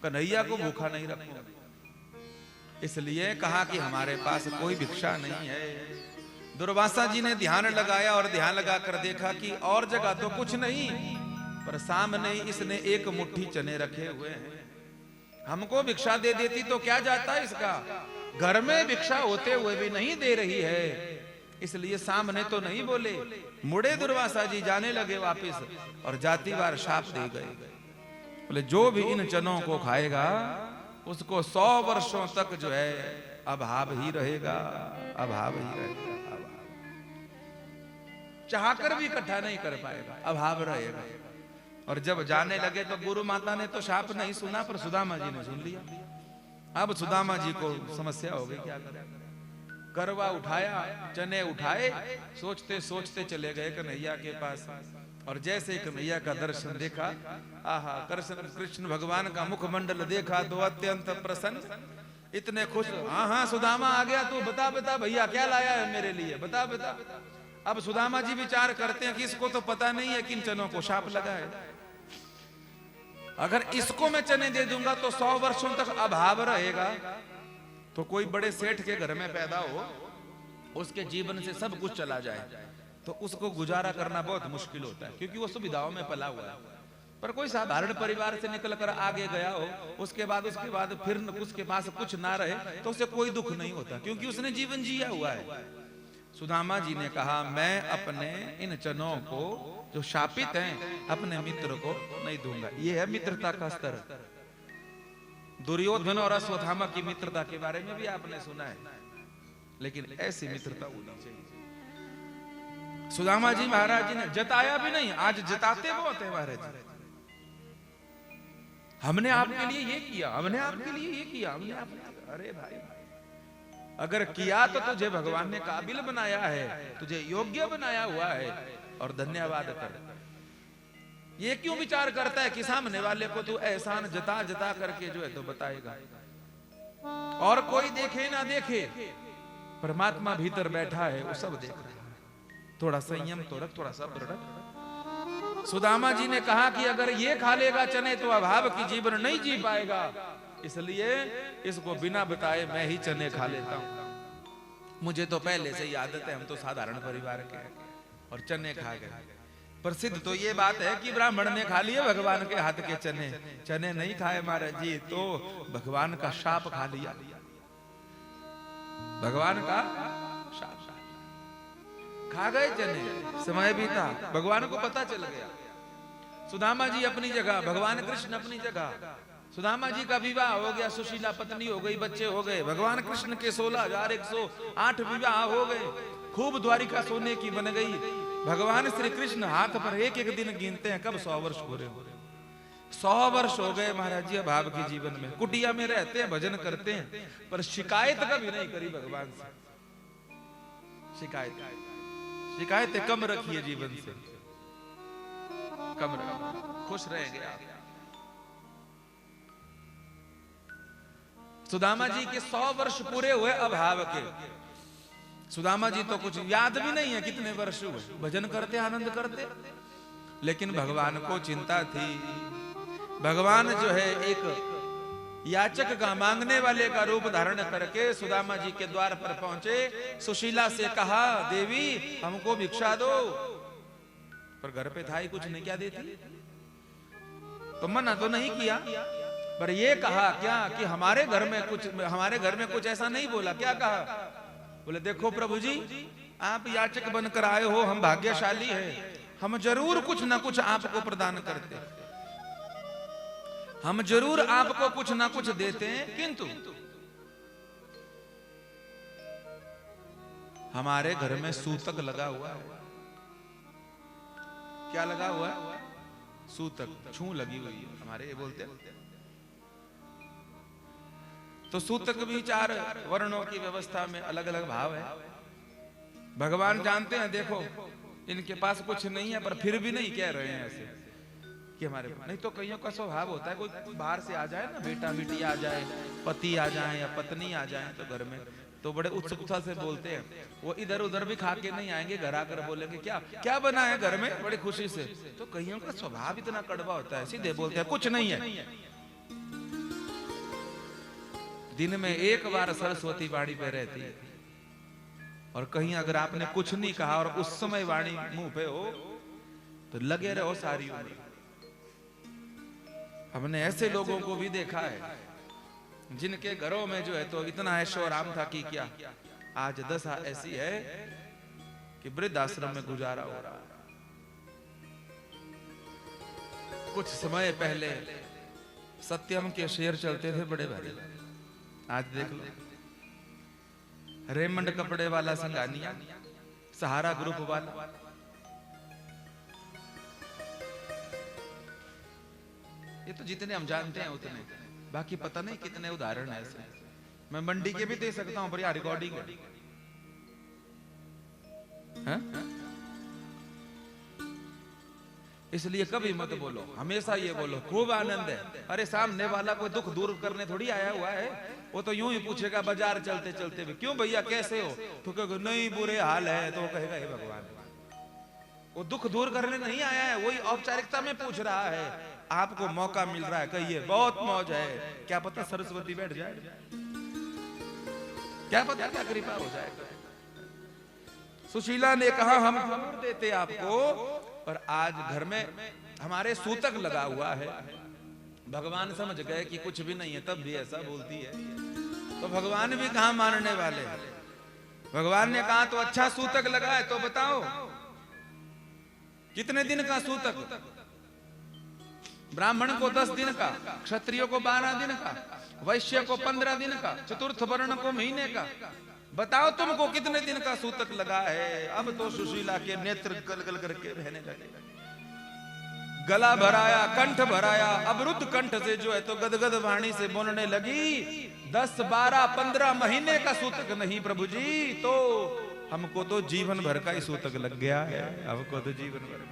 कन्हैया को भूखा नहीं रखूंगा। इसलिए कहा कि हमारे पास कोई भिक्षा नहीं है। दुर्वासा जी ने ध्यान लगाया और ध्यान लगाकर देखा कि और जगह तो कुछ नहीं, पर सामने इसने एक मुट्ठी चने रखे हुए हैं। हमको भिक्षा दे देती तो क्या जाता है इसका, घर में भिक्षा होते हुए भी नहीं दे रही है, इसलिए सामने तो नहीं बोले। मुड़े दुर्वासा जी, जाने लगे वापस, और जाती बार शाप दे गए। बोले जो भी इन चनों को खाएगा उसको 100 वर्षों तक जो है अभाव ही रहेगा, अभाव ही रहेगा। चाहकर भी इकट्ठा नहीं कर पाएगा, अभाव रहेगा। और जब जाने लगे तो गुरु माता ने तो शाप नहीं सुना, पर सुदामा जी ने सुन लिया। अब सुदामा जी को समस्या हो गई, क्या करें? करवा उठाया, चने उठाए, सोचते सोचते चले गए कन्हैया के पास। और जैसे कन्हैया का दर्शन देखा, आहा, कृष्ण भगवान का मुखमंडल देखा तो अत्यंत प्रसन्न, इतने खुश। हाँ हाँ सुदामा आ गया, तू बता बता भैया क्या लाया है मेरे लिए, बता बता। अब सुदामा जी विचार करते हैं कि इसको तो पता नहीं है किन चनों को शाप लगा है। अगर इसको मैं चने दे दूंगा तो 100 वर्षों तक अभाव रहेगा। तो कोई बड़े सेठ के घर में पैदा हो, उसके जीवन से सब कुछ चला जाए, तो उसको गुजारा करना बहुत मुश्किल होता है, क्योंकि वो सुविधाओं में पला हुआ है। पर कोई साधारण परिवार से निकलकर आगे गया हो, उसके बाद फिर उसके पास कुछ ना रहे, तो उसे कोई दुख नहीं होता, क्योंकि उसने जीवन जिया हुआ है। सुदामा जी ने कहा, मैं अपने इन चनों को जो शापित हैं अपने मित्र को नहीं दूंगा। यह है मित्रता का स्तर। दुर्योधन और अश्वत्थामा की मित्रता के बारे में भी आपने सुना है, लेकिन ऐसी मित्रता होनी चाहिए। सुदामा जी महाराज जी ने जताया भी नहीं, आज जताते बहुत है महाराज। हमने आपके लिए ये किया, हमने आपके लिए ये किया, हमने आपके। अरे भाई, अगर किया तो तुझे भगवान ने काबिल बनाया है, तुझे योग्य बनाया हुआ है, और धन्यवाद कर। ये क्यों विचार करता है कि सामने वाले को तू एहसान जता जता करके जो है तो बताएगा, और कोई देखे ना देखे, परमात्मा भीतर बैठा है, वो सब देख रहा है। थोड़ा संयम तो रख, थोड़ा सब्र रख। सुदामा जी ने कहा कि अगर ये खा लेगा चने तो अभाव की जीवन नहीं जी पाएगा, इसलिए इसको बिना बताए मैं ही चने खा लेता हूं। मुझे तो पहले से ही आदत है, हम तो साधारण परिवार के हैं, और चने खा गए। प्रसिद्ध तो ये बात है कि ब्राह्मण ने खा लिए भगवान के हाथ के चने, चने नहीं खाए महाराज जी तो भगवान का शाप खा लिया, भगवान का शाप खा गए चने। समय बीता, भगवान को पता चल गया। सुदामा जी अपनी जगह, भगवान कृष्ण अपनी जगह। सुदामा जी का विवाह हो गया, सुशीला पत्नी हो गई, बच्चे हो गए। भगवान कृष्ण के 16,108 विवाह हो गए, खूब द्वारिका सोने की बन गई। भगवान श्री कृष्ण हाथ पर एक एक दिन गिनते हैं कब 100 वर्ष पूरे हो। 100 वर्ष हो गए महाराज जी अभाव के जीवन में। कुटिया में रहते हैं, भजन करते हैं, पर शिकायत कभी नहीं करी भगवान से। शिकायतें कम रखिए जीवन से, कम रखिए, खुश रहेंगे आप। सुदामा जी के 100 वर्ष पूरे हुए अभाव के। सुदामा जी तो कुछ याद भी नहीं है कितने वर्ष हुए, भजन करते आनंद करते, लेकिन भगवान को चिंता थी। भगवान जो है एक याचक का, मांगने वाले का रूप धारण करके सुदामा जी के द्वार पर पहुंचे। सुशीला से कहा, देवी हमको भिक्षा दो, पर घर पे था ही कुछ नहीं, क्या देती? तो मना तो नहीं किया, पर ये कहा क्या कि हमारे घर में कुछ ऐसा नहीं बोला। क्या कहा? बोले देखो प्रभु जी, आप याचक बनकर आए हो, हम भाग्यशाली हैं, हम जरूर कुछ ना कुछ आपको प्रदान करते, हम जरूर आपको कुछ ना कुछ देते हैं, किंतु हमारे घर में सूतक लगा हुआ है। क्या लगा हुआ है? सूतक, छू लगी हुई है हमारे, ये बोलते हैं। तो सूतक भी 4 वर्णों की व्यवस्था में अलग अलग भाव है। भगवान जानते हैं, देखो इनके पास कुछ नहीं है, पर फिर भी नहीं कह रहे हैं ऐसे कि हमारे, नहीं तो कईयों का स्वभाव होता है, कोई बाहर से आ जाए ना, बेटा बेटी आ जाए, पति आ जाए या पत्नी आ जाए तो घर में, तो बड़े उत्सुकता से बोलते हैं। वो इधर उधर भी खा के नहीं आएंगे, घर आकर बोलेंगे क्या क्या बना है घर में, बड़ी खुशी से। तो कईयों का स्वभाव इतना कड़वा होता है, सीधे बोलते हैं कुछ नहीं है। दिन में एक बार सरस्वती वाणी पे रहती है, और कहीं अगर आपने कुछ नहीं कहा और उस समय वाणी मुंह पे हो तो लगे रहो सारी उम्र। हमने ऐसे लोगों को भी देखा है जिनके घरों में जो है तो इतना ऐशो आराम था कि क्या, आज दशा ऐसी है कि वृद्धाश्रम में गुजारा हो रहा। कुछ समय पहले सत्यम के शेयर चलते थे बड़े भारी, आज देख लो रेमंड कपड़े वाला संगानिया, सहारा ग्रुप वाला, ये तो जितने हम जानते हैं उतने, बाकी पता नहीं कितने उदाहरण है ऐसे। मैं मंडी के भी दे सकता हूं, पर यार रिकॉर्डिंग है, इसलिए कभी मत बोलो, हमेशा ये बोलो खूब आनंद है। अरे सामने वाला कोई दुख दूर करने थोड़ी आया हुआ है, वो तो यूं ही पूछेगा बाजार चलते चलते भी, क्यों भैया कैसे हो, तो कहोगे नहीं बुरे हाल है, तो कहेगा हे भगवान। वो दुख दूर करने नहीं आया है, वही औपचारिकता में पूछ रहा है। आपको मौका मिल रहा है, कहिए बहुत मौज है, क्या पता सरस्वती बैठ जाए, क्या पता क्या कृपा हो जाएगा। सुशीला ने कहा हम जरूर देते आपको, पर आज घर में हमारे सूतक लगा हुआ है। भगवान समझ गए कि कुछ भी नहीं है, तब भी ऐसा बोलती है, तो भगवान भी कहां मानने वाले। भगवान ने कहा तो अच्छा सूतक लगा है, तो बताओ कितने दिन का सूतक? ब्राह्मण को 10 दिन का, क्षत्रियो को 12 दिन का, वैश्य को 15 दिन का, चतुर्थ वर्ण को महीने का। बताओ तुमको कितने दिन का सूतक लगा है? अब तो सुशीला के नेत्र गलगल करके बहने लगे, गला भराया, कंठ भराया, अवरुद्ध कंठ से जो है तो गदगद वाणी से बोलने लगी, 10, 12, 15 महीने का सूतक नहीं प्रभु जी, तो हमको तो जीवन भर का ही सूतक लग गया है, हमको तो जीवन भर।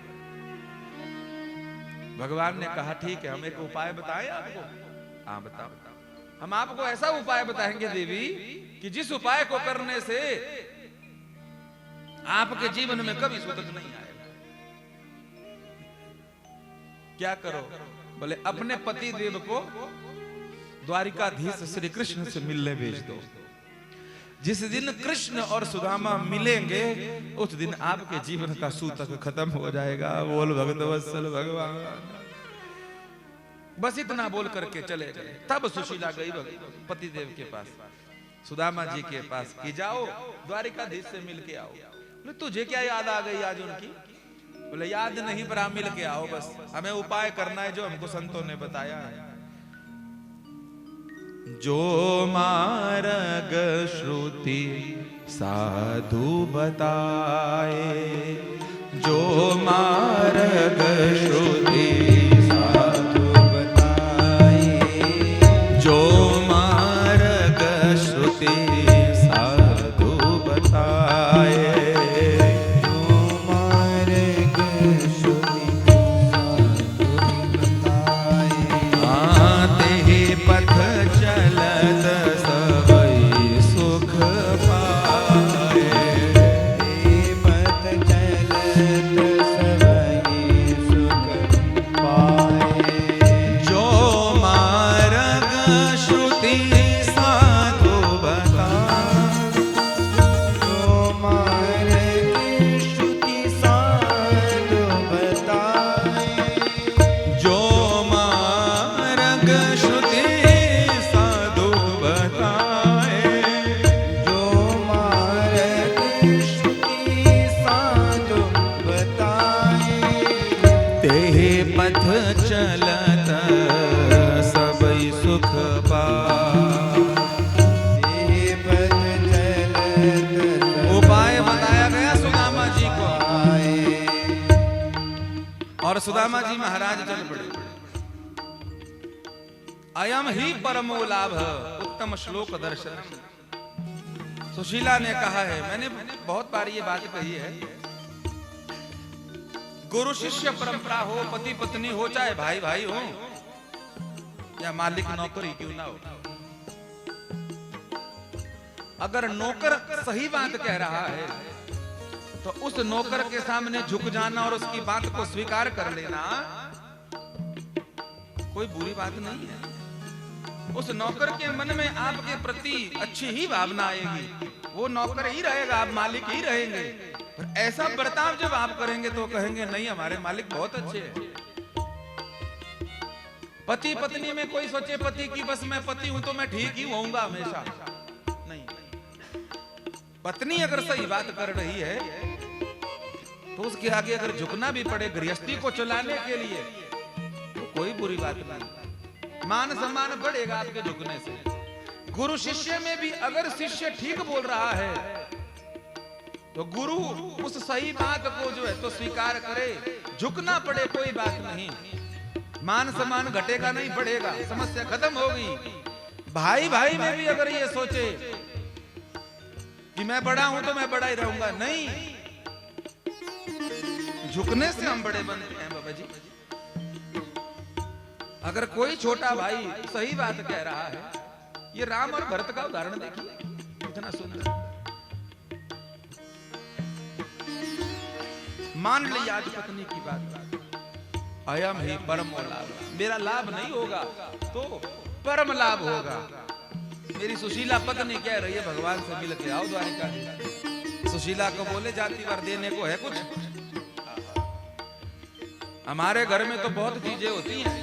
भगवान ने कहा ठीक है, हम एक उपाय बताएं आपको। हाँ बताओ। हम आपको ऐसा उपाय बताएंगे देवी कि जिस उपाय को करने से आपके जीवन में कभी सुख नहीं आएगा। क्या करो? बोले अपने पति देव को द्वारिकाधीश श्री कृष्ण से मिलने भेज दो। जिस दिन कृष्ण और सुदामा मिलेंगे उस दिन आपके जीवन का सूतक खत्म हो जाएगा। बोल भगत वत्सल भगवान। बस इतना बोल करके चले गए। तब सुशीला गई पति देव के पास, सुदामा जी के पास कि जाओ द्वारिकाधीश से मिल के आओ। बोले तुझे क्या याद आ गई आज उनकी? बोले याद नहीं पर आप मिल के आओ, बस हमें उपाय करना है जो हमको संतों ने बताया है। जो मार्ग श्रुति साधु बताए, जो मार्ग श्रुति साधु बताए, जो मार्ग श्रुति साधु बताए, जो मार्ग श्रुति साधु बताए, आते ही पथ चलत सबई सुख पाए, पथ चलत सबई सुख पाए, जो मार्ग श्रुति साधु बताए, जो मार्ग श्रुति साधु बताए, जो मार्ग श्रुति साधु बताए, जो मार्ग श्रुति साधु बताए, तेहि पथ चलत सबई सुख पाए, तेहि पथ चलत उपाय बताया गया सुदामा जी को। और सुदामा जी महाराज चल पड़े। अयम ही परमो लाभ उत्तम श्लोक दर्शन। सुशीला ने कहा है, मैंने बहुत बार ये बात कही है, गुरु शिष्य परंपरा हो, पति पत्नी हो, चाहे भाई भाई हो या मालिक नौकर ही क्यों ना हो, अगर नौकर सही बात कह रहा है तो उस नौकर के सामने झुक जाना और उसकी बात को स्वीकार कर लेना कोई बुरी बात नहीं है। उस नौकर के मन में आपके प्रति अच्छी ही भावना आएगी, वो नौकर ही रहेगा, आप मालिक ही रहेंगे। पर ऐसा बर्ताव जब आप करेंगे तो कहेंगे नहीं हमारे मालिक बहुत अच्छे हैं। पति पत्नी में कोई सोचे पति की बस मैं पति हूं तो मैं ठीक ही होऊंगा हमेशा, नहीं। पत्नी अगर सही बात कर रही है तो उसके आगे अगर झुकना भी पड़े गृहस्थी को चलाने के लिए तो कोई बुरी बात नहीं। मान सम्मान बढ़ेगा आपके झुकने से। गुरु शिष्य में भी अगर शिष्य ठीक बोल रहा है तो गुरु उस सही बात को जो है तो स्वीकार करे, झुकना पड़े कोई बात नहीं। मान सम्मान घटेगा नहीं, बढ़ेगा, समस्या खत्म होगी। भाई भाई में भी अगर ये सोचे कि मैं बड़ा हूं तो मैं बड़ा ही रहूंगा, नहीं, झुकने से हम बड़े बनते हैं बाबा जी। अगर कोई छोटा भाई सही बात कह रहा है, ये राम और भरत का उदाहरण देखिए, कितना सुंदर। मान ली आज पत्नी की बात, अयम ही परम लाभ, मेरा लाभ नहीं होगा तो परम लाभ होगा। मेरी सुशीला पत्नी कह रही है भगवान से मिल के आओ द्वारिका। सुशीला को बोले जाति वर देने को है कुछ? हमारे घर में तो बहुत चीजें होती हैं,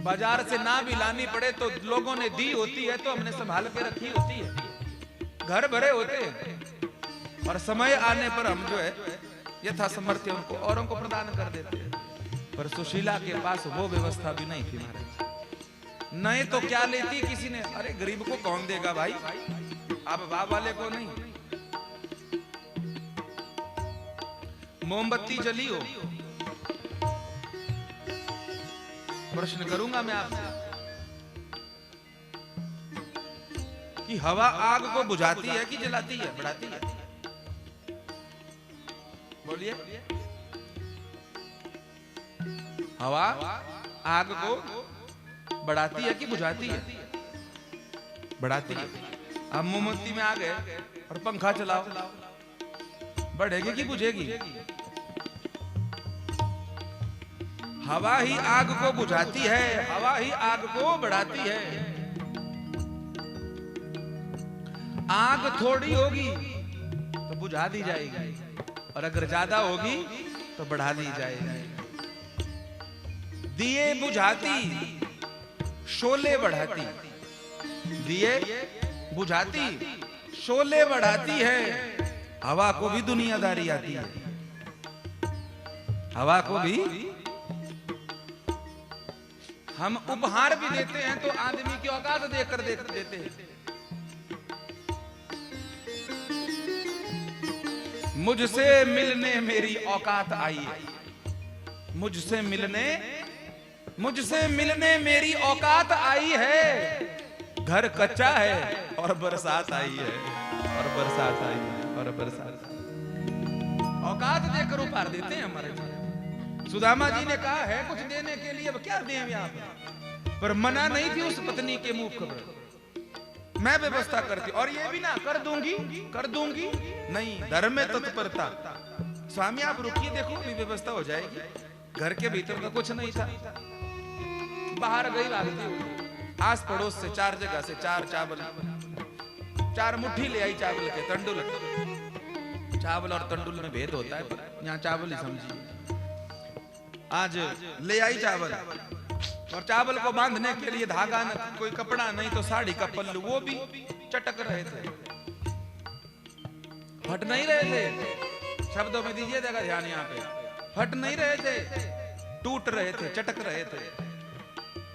बाजार से ना भी लानी पड़े तो लोगों ने दी होती है तो हमने संभाल के रखी होती है। घर भरे होते हैं और समय आने पर हम जो है यथा समर्थ्य उनको औरों को प्रदान कर देते हैं। पर सुशीला के पास वो व्यवस्था भी नहीं थी महाराज। नहीं तो क्या लेती किसी ने, अरे गरीब को कौन देगा भाई, आप बाप वाले को नहीं। मोमबत्ती जली हो, प्रश्न करूंगा मैं आपसे कि हवा आग को बुझाती है कि जलाती है, बढ़ाती है? बोलिए। हवा आग को बढ़ाती है कि बुझाती है? बढ़ाती है। अब मोमबत्ती में आ गए और पंखा चलाओ, बढ़ेगी कि बुझेगी? हवा ही आग को बुझाती है, हवा ही आग को बढ़ाती है। आग थोड़ी होगी तो बुझा दी जाएगी, और अगर ज्यादा होगी तो बढ़ा दी जाएगी। दिए बुझाती, शोले बढ़ाती। दिए बुझाती, शोले बढ़ाती है। हवा को भी दुनियादारी आती है, हवा को भी। हम उपहार भी देते हैं तो आदमी की औकात देकर देते हैं। मुझसे मिलने मेरी औकात आई है, मुझसे मिलने मेरी औकात आई है। घर कच्चा है और बरसात आई है, और बरसात आई है, और बरसात। औकात देकर उपहार देते हैं हमारे। सुदामा जी ने कहा है कुछ देने के लिए, अब क्या दें यहाँ पर मना नहीं थी उस पत्नी के मुंह खबर। मैं व्यवस्था करती, और ये भी ना कर दूंगी नहीं, धर्म में तत्परता। स्वामी आप रुकिए, देखो भी व्यवस्था हो जाएगी। घर के भीतर का कुछ नहीं था, बाहर गई भागती हुई, आस पड़ोस से 4 जगह से 4 चावल, 4 मुट्ठी ले आई चावल के, तंडुल। चावल और तंडुल में भेद होता है, यहाँ चावल ही समझिए। आज ले आई चावल, और चावल को बांधने के लिए धागा न, कोई कपड़ा नहीं तो साड़ी का पल्लू, वो भी चटक रहे थे, फट नहीं रहे थे। शब्दों में दीजिए देगा ध्यान, यहाँ पे फट नहीं रहे थे, टूट रहे थे, चटक रहे थे।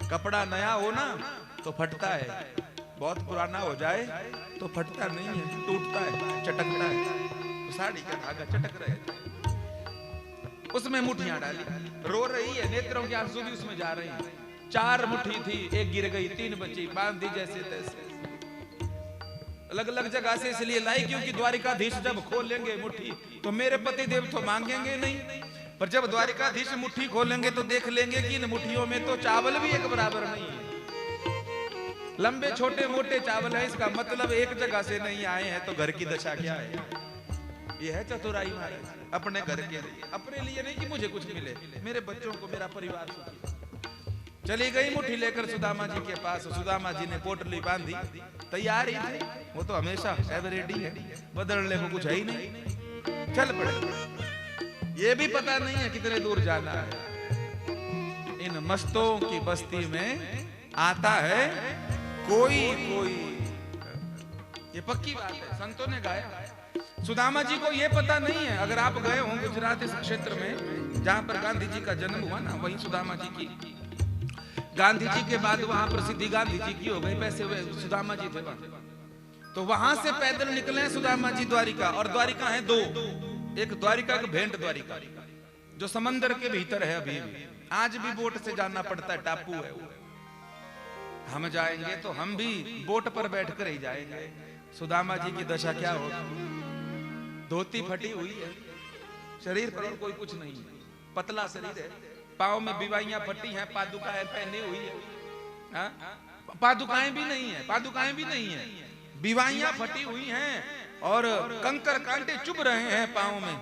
कपड़ा नया हो ना तो फटता है, बहुत पुराना हो जाए तो फटता नहीं है, टूटता है, चटकता है। तो साड़ी का धागा चटक रहे थे, उसमें मुट्ठियां डाली, रो रही है, नेत्रों के आंसू भी उसमें जा रहे हैं। 4 मुट्ठी थी, एक गिर गई, 3 बची, बांध दी जैसे तैसे। अलग अलग जगह से इसलिए लाई क्योंकि द्वारिकाधीश जब खोलेंगे मुट्ठी तो मेरे पति देव तो मांगेंगे नहीं, पर जब द्वारिकाधीश मुट्ठी खोलेंगे तो देख लेंगे कि इन मुट्ठियों में तो चावल भी एक बराबर नहीं है। लंबे छोटे मोटे चावल है, इसका मतलब एक जगह से नहीं आए हैं, तो घर की दशा क्या है? ये है चतुराई महाराज, अपने घर के लिए, अपने लिए नहीं कि मुझे कुछ मिले, मेरे बच्चों को, मेरा परिवार सुखी। चली गई मुट्ठी लेकर सुदामा जी के पास। सुदामा जी ने पोटली बांधी, तैयार ही थे, वो तो हमेशा एवरेडी है, बदलने को कुछ है ही नहीं। चल पड़े, ये भी पता नहीं है कितने दूर जाना है। इन मस्तों की बस्ती में आता है कोई, ये पक्की बात है, संतों ने गाया। सुदामा जी को ये पता नहीं है, अगर आप गए हों गुजरात इस क्षेत्र में जहां पर गांधी जी का जन्म हुआ ना, वहीं सुदामा जी की, गांधी जी के बाद वहां प्रसिद्धि गांधी जी की हो गई, पैसे हुए, सुदामा जी थे वहां। तो वहां से पैदल निकले सुदामा जी द्वारिका, और द्वारिका है 2, एक द्वारिका, एक भेंट द्वारिका, जो समंदर के भीतर है। अभी आज भी बोट से जाना पड़ता है, टापू है वो। हम जाएंगे तो हम भी बोट पर बैठकर ही जाएंगे। सुदामा जी की दशा क्या होगी? धोती फटी हुई है, शरीर पर कोई कुछ नहीं है, पतला शरीर है, पाँव में बिवाइयां फटी हैं, पादुकाएं पहनी हुई है, पादुकाएं भी नहीं है, बिवाइयां फटी हुई हैं, और कंकर कांटे चुभ रहे हैं पाँव में।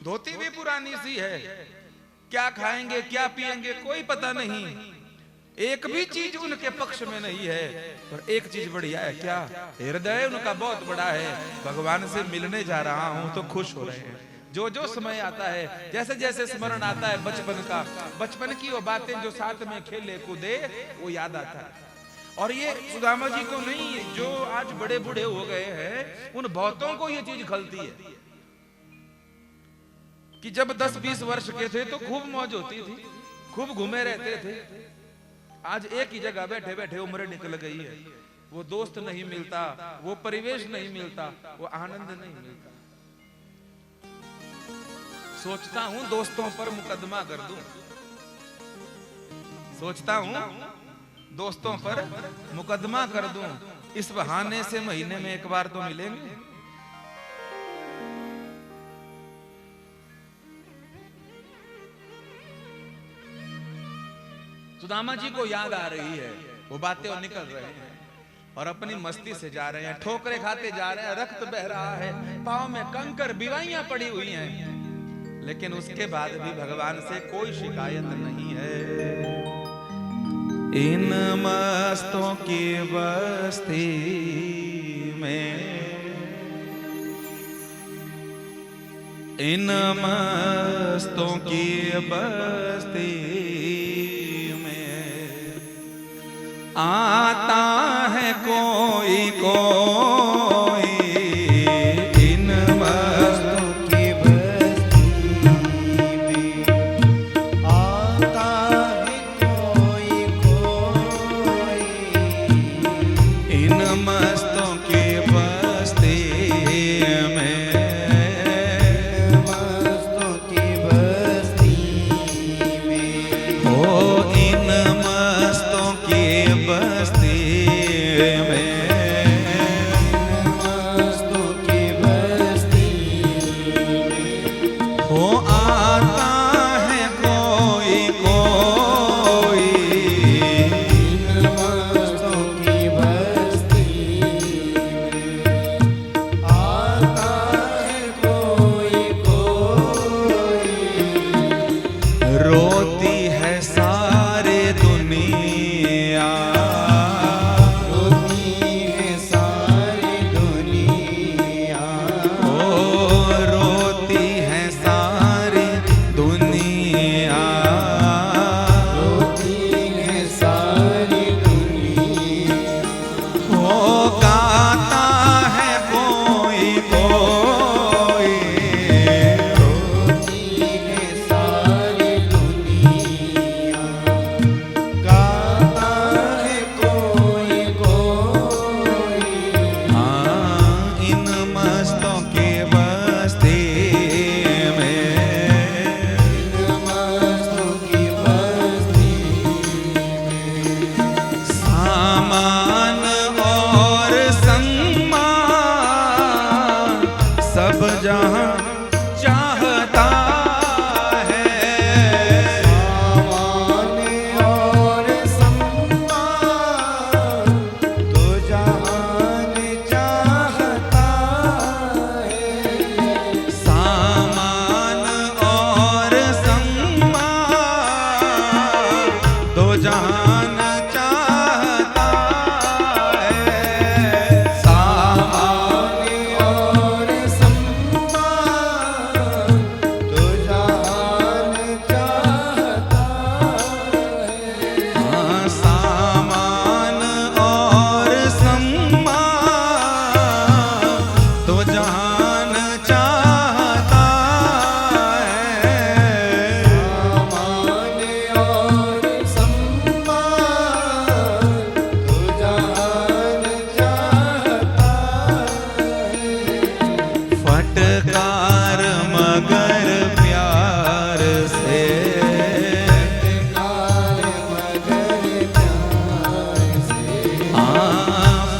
धोती भी पुरानी सी है, क्या खाएंगे क्या पिएंगे कोई पता नहीं। एक भी चीज उनके पक्ष में नहीं है, पर एक चीज बढ़िया है, क्या? हृदय उनका बहुत बड़ा है। भगवान से मिलने जा रहा हूं तो खुश हो रहे हैं। जो जो समय आता है, जैसे जैसे स्मरण आता है बचपन का, बचपन की वो बातें जो साथ में खेले कूदे, वो याद आता है। और ये सुदामा जी को नहीं, जो आज बड़े बूढ़े हो गए हैं, उन बहुतों को ये चीज खलती है कि जब 10-20 वर्ष के थे तो खूब मौज होती थी, खूब घूमे रहते थे। आज एक ही जगह बैठे बैठे उम्र निकल गई है, वो दोस्त नहीं मिलता, वो परिवेश नहीं मिलता, वो आनंद नहीं मिलता। सोचता हूं दोस्तों पर मुकदमा कर दूं, सोचता हूं दोस्तों पर मुकदमा कर दूं, इस बहाने से महीने में एक बार तो मिलेंगे। सुदामा जी को याद आ रही है, वो बातें और निकल रहे हैं और अपनी मस्ती से जा रहे हैं, ठोकरे खाते जा रहे हैं, रक्त बह रहा है, पांव में कंकर बिवाइयां पड़ी हुई हैं, लेकिन उसके बाद भी भगवान से कोई शिकायत नहीं है। इन मस्तों की बस्ती में, इन मस्तों की बस्ती में आता है कोई कोई, इन मस्तों की बस्ती में आता है कोई कोई, इन मस्तों की बस्ती में,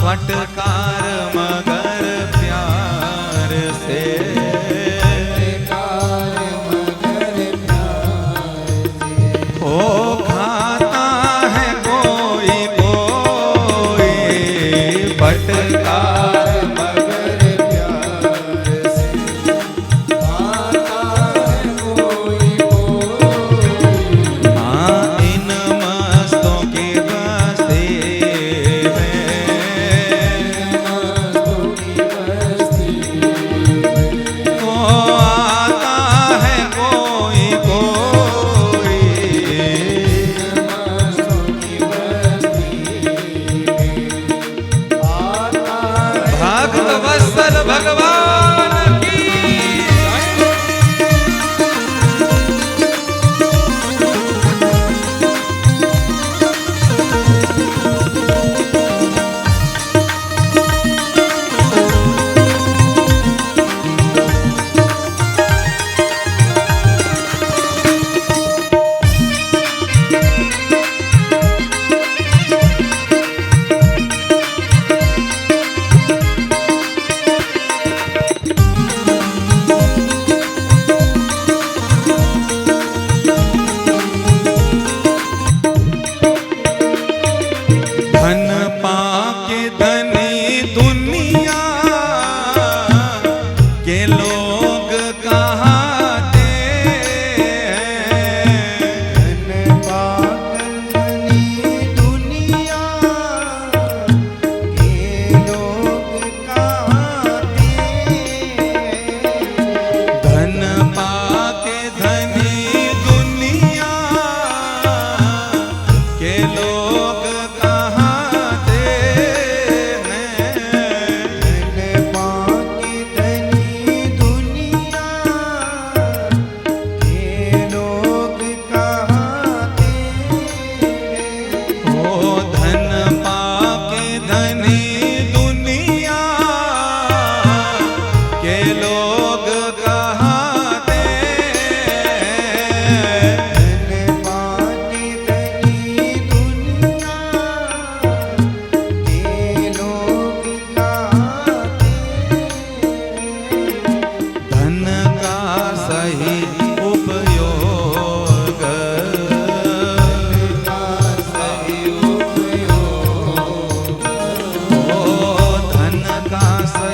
फटकार मगर प्यार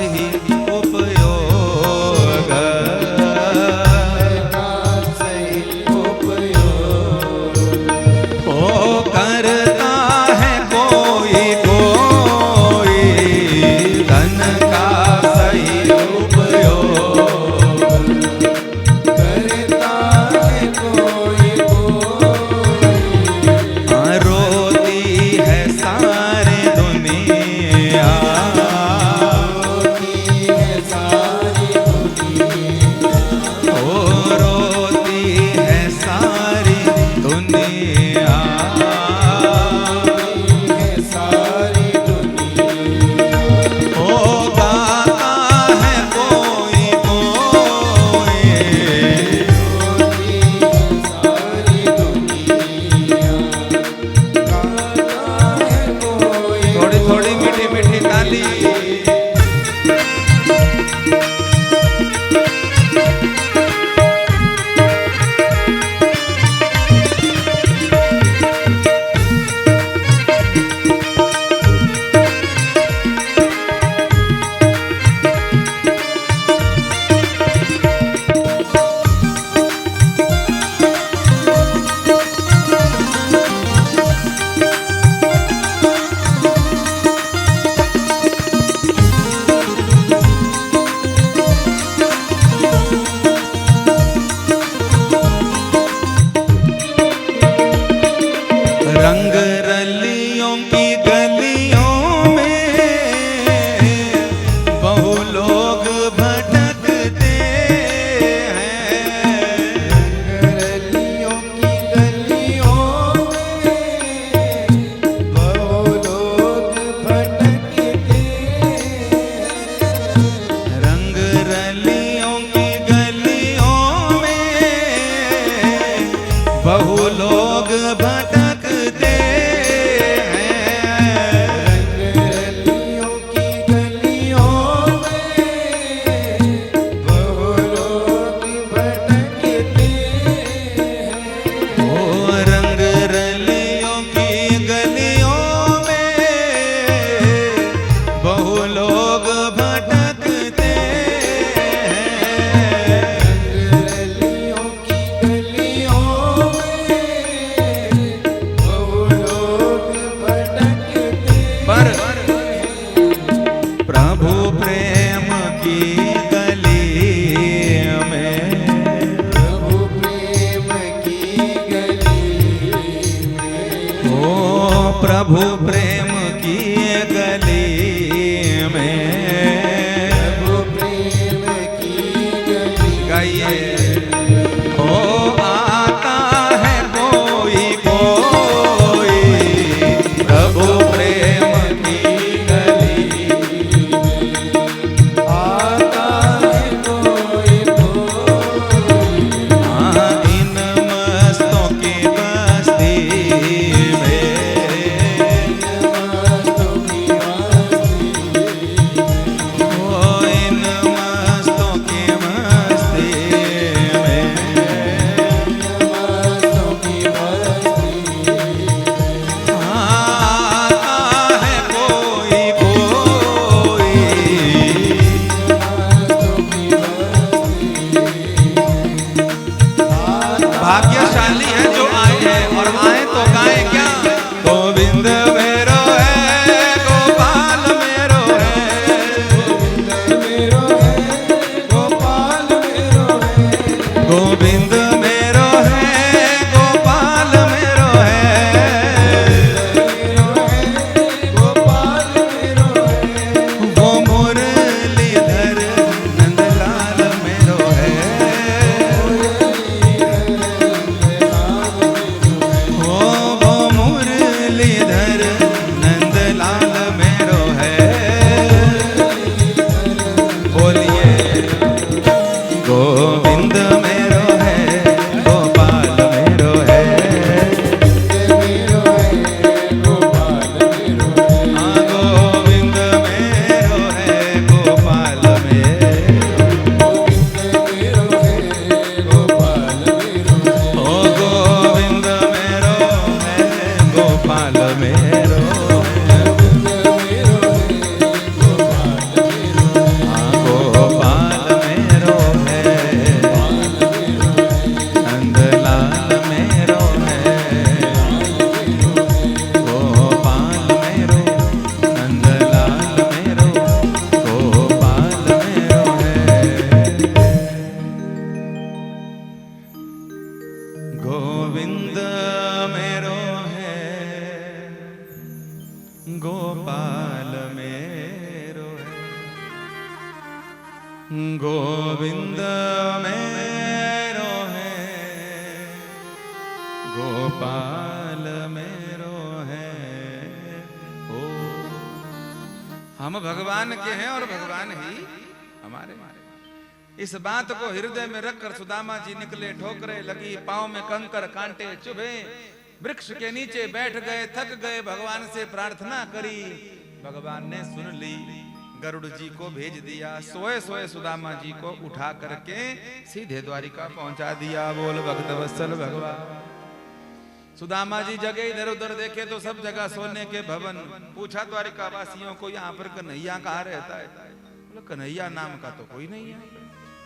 सही उपयोग, ओ करता है कोई कोई धन का सही उपयोग, करता है कोई रोती है सारी दुनिया, रोती है सारी दुनिया, ओ रोती है सारी दुनिया, है सारी दुनिया, ओ गाता है कोई कोई, रोती है सारी दुनिया, गाता है कोई थोड़ी थोड़ी मीठी मीठी ताली। रंग रलियों की गलियों में बहु लोग भटकते हैं, गलियों की गलियों में बहु लोग भटकते हैं, रंग रलियों की गलियों में बहु लोग भटकते हैं, गलियों की गलियों में गोविंद मेरो है, गोपाल मेरो है। ओ हम भगवान के हैं और भगवान ही हमारे। इस बात को हृदय में रखकर सुदामा जी निकले। ठोकरे लगी, पांव में कंकर कांटे चुभे, वृक्ष के नीचे बैठ गए, थक गए, भगवान से प्रार्थना करी। भगवान ने सुन ली, गरुड़ जी को भेज दिया। सोए सोए सुदामा जी को उठा करके सीधे द्वारिका पहुंचा दिया। बोल भक्त वत्सल भगवान। सुदामा जी जगह इधर उधर देखे तो सब जगह सोने के भवन। पूछा द्वारिका वासियों को, यहाँ पर कन्हैया कहाँ रहता है? बोले कन्हैया नाम का तो कोई नहीं है।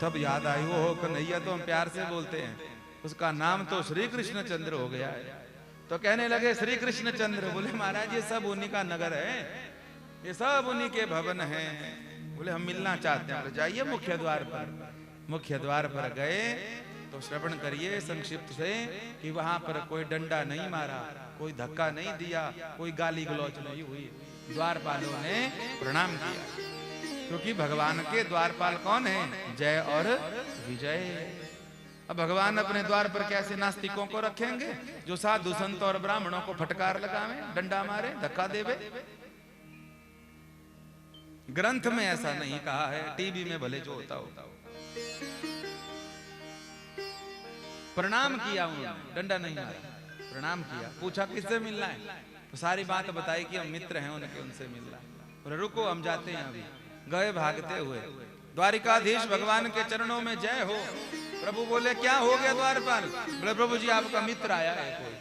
तब याद आई, वो कन्हैया तो हम प्यार से बोलते हैं, उसका नाम तो श्री कृष्ण चंद्र हो गया है। तो कहने लगे श्री कृष्ण चंद्र। बोले महाराज ये सब उन्हीं का नगर है, ये सब उन्हीं के भवन हैं। बोले हम मिलना चाहते हैं। बोले जाइए मुख्य द्वार पर। मुख्य द्वार पर गए तो श्रवण करिए संक्षिप्त से कि वहां पर कोई डंडा नहीं मारा, कोई धक्का नहीं दिया, कोई गाली गलौच नहीं हुई। द्वारपालों ने प्रणाम किया, क्योंकि भगवान के द्वारपाल कौन है? जय और विजय। अब भगवान अपने द्वार पर कैसे नास्तिकों को रखेंगे जो साधु संत और ब्राह्मणों को फटकार लगावे, डंडा मारे, धक्का देवे? ग्रंथ में ऐसा नहीं कहा है, टीवी में भले जो होता हो। प्रणाम किया उन्होंने, डंडा नहीं मारा, प्रणाम किया। पूछा किससे मिलना है? तो सारी बात बताई कि हम मित्र हैं उनके, उनसे मिलना है। बोले रुको हम जाते हैं अभी। गए भागते हुए। द्वारिकाधीश भगवान के चरणों में जय हो। प्रभु बोले क्या हो गया द्वारपाल? बोले प्रभु जी आपका मित्र आया है, कोई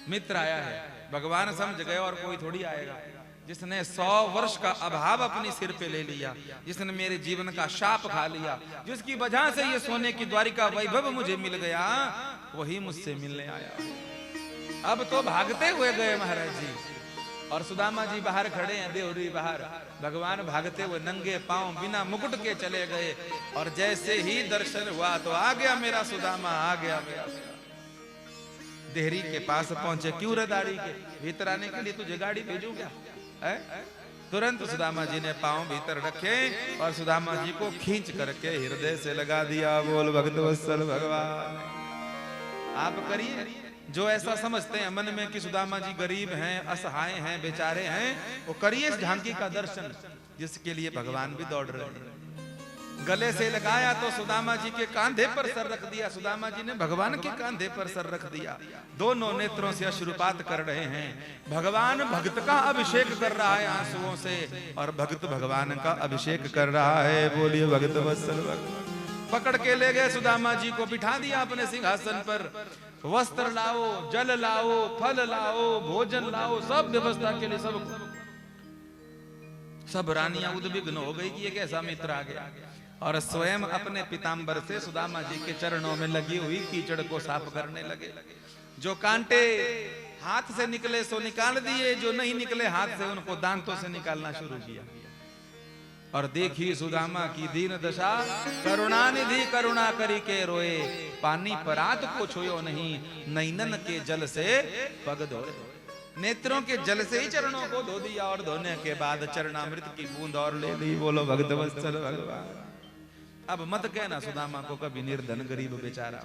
मित्र आया है। भगवान समझ गए और कोई थोड़ी आएगा। जिसने 100 वर्ष का अभाव अपनी सिर पे ले लिया, जिसने मेरे जीवन का शाप खा लिया, जिसकी वजह से ये सोने की द्वारिका वैभव मुझे मिल गया, वही मुझसे मिलने आया। अब तो भागते हुए गए महाराज जी, और सुदामा जी बाहर खड़े हैं, देवरी बाहर। भगवान भागते हुए नंगे पांव बिना मुकुट के चले गए, और जैसे ही दर्शन हुआ तो आ गया मेरा सुदामा, आ गया मेरा। देहरी के पास पहुंचे। क्यों रे दाढ़ी के? भीतर आने के लिए तुझे गाड़ी भेजूं क्या? तुरंत सुदामा जी ने पांव भीतर रखे और सुदामा जी को खींच करके हृदय से लगा दिया। बोल भक्त वत्सल भगवान। आप करिए जो ऐसा समझते हैं मन में कि सुदामा जी गरीब हैं, असहाय हैं, बेचारे हैं, वो करिए इस झांकी का दर्शन, जिसके लिए भगवान भी दौड़ रहे हैं। गले से लगाया तो सुदामा जी के कांधे पर सर रख दिया। सुदामा जी ने भगवान के कांधे पर सर रख दिया। दोनों नेत्रों से अश्रुपात कर रहे हैं। भगवान भक्त का अभिषेक कर रहा है आंसुओं से, और भक्त भगवान का अभिषेक कर रहा है। बोलिए भक्त वत्सल भगवान। पकड़ के ले गए सुदामा जी को, बिठा दिया अपने सिंहासन पर। वस्त्र लाओ, जल लाओ, फल लाओ, भोजन लाओ, सब व्यवस्था के लिए सब रानियां उद्विग्न हो गई कि ये कैसा मित्र आ गया। और स्वयं अपने पीताम्बर से सुदामा जी के चरणों में लगी हुई कीचड़ को साफ करने लगे। जो कांटे हाथ से निकले सो निकाल दिए, जो नहीं निकले हाथ से उनको दांतों से निकालना शुरू किया। और देखी सुदामा की दीन दशा, करुणानिधि करुणा करी के रोए, पानी परात को छुयो नहीं, नैनन के जल से पग धोए। नेत्रों के जल से ही चरणों को धो दिया, और धोने के बाद चरणामृत की बूंद और ले ली। बोलो भक्त वत्सल भगवान। अब मत कहना सुदामा को कभी निर्धन गरीब बेचारा।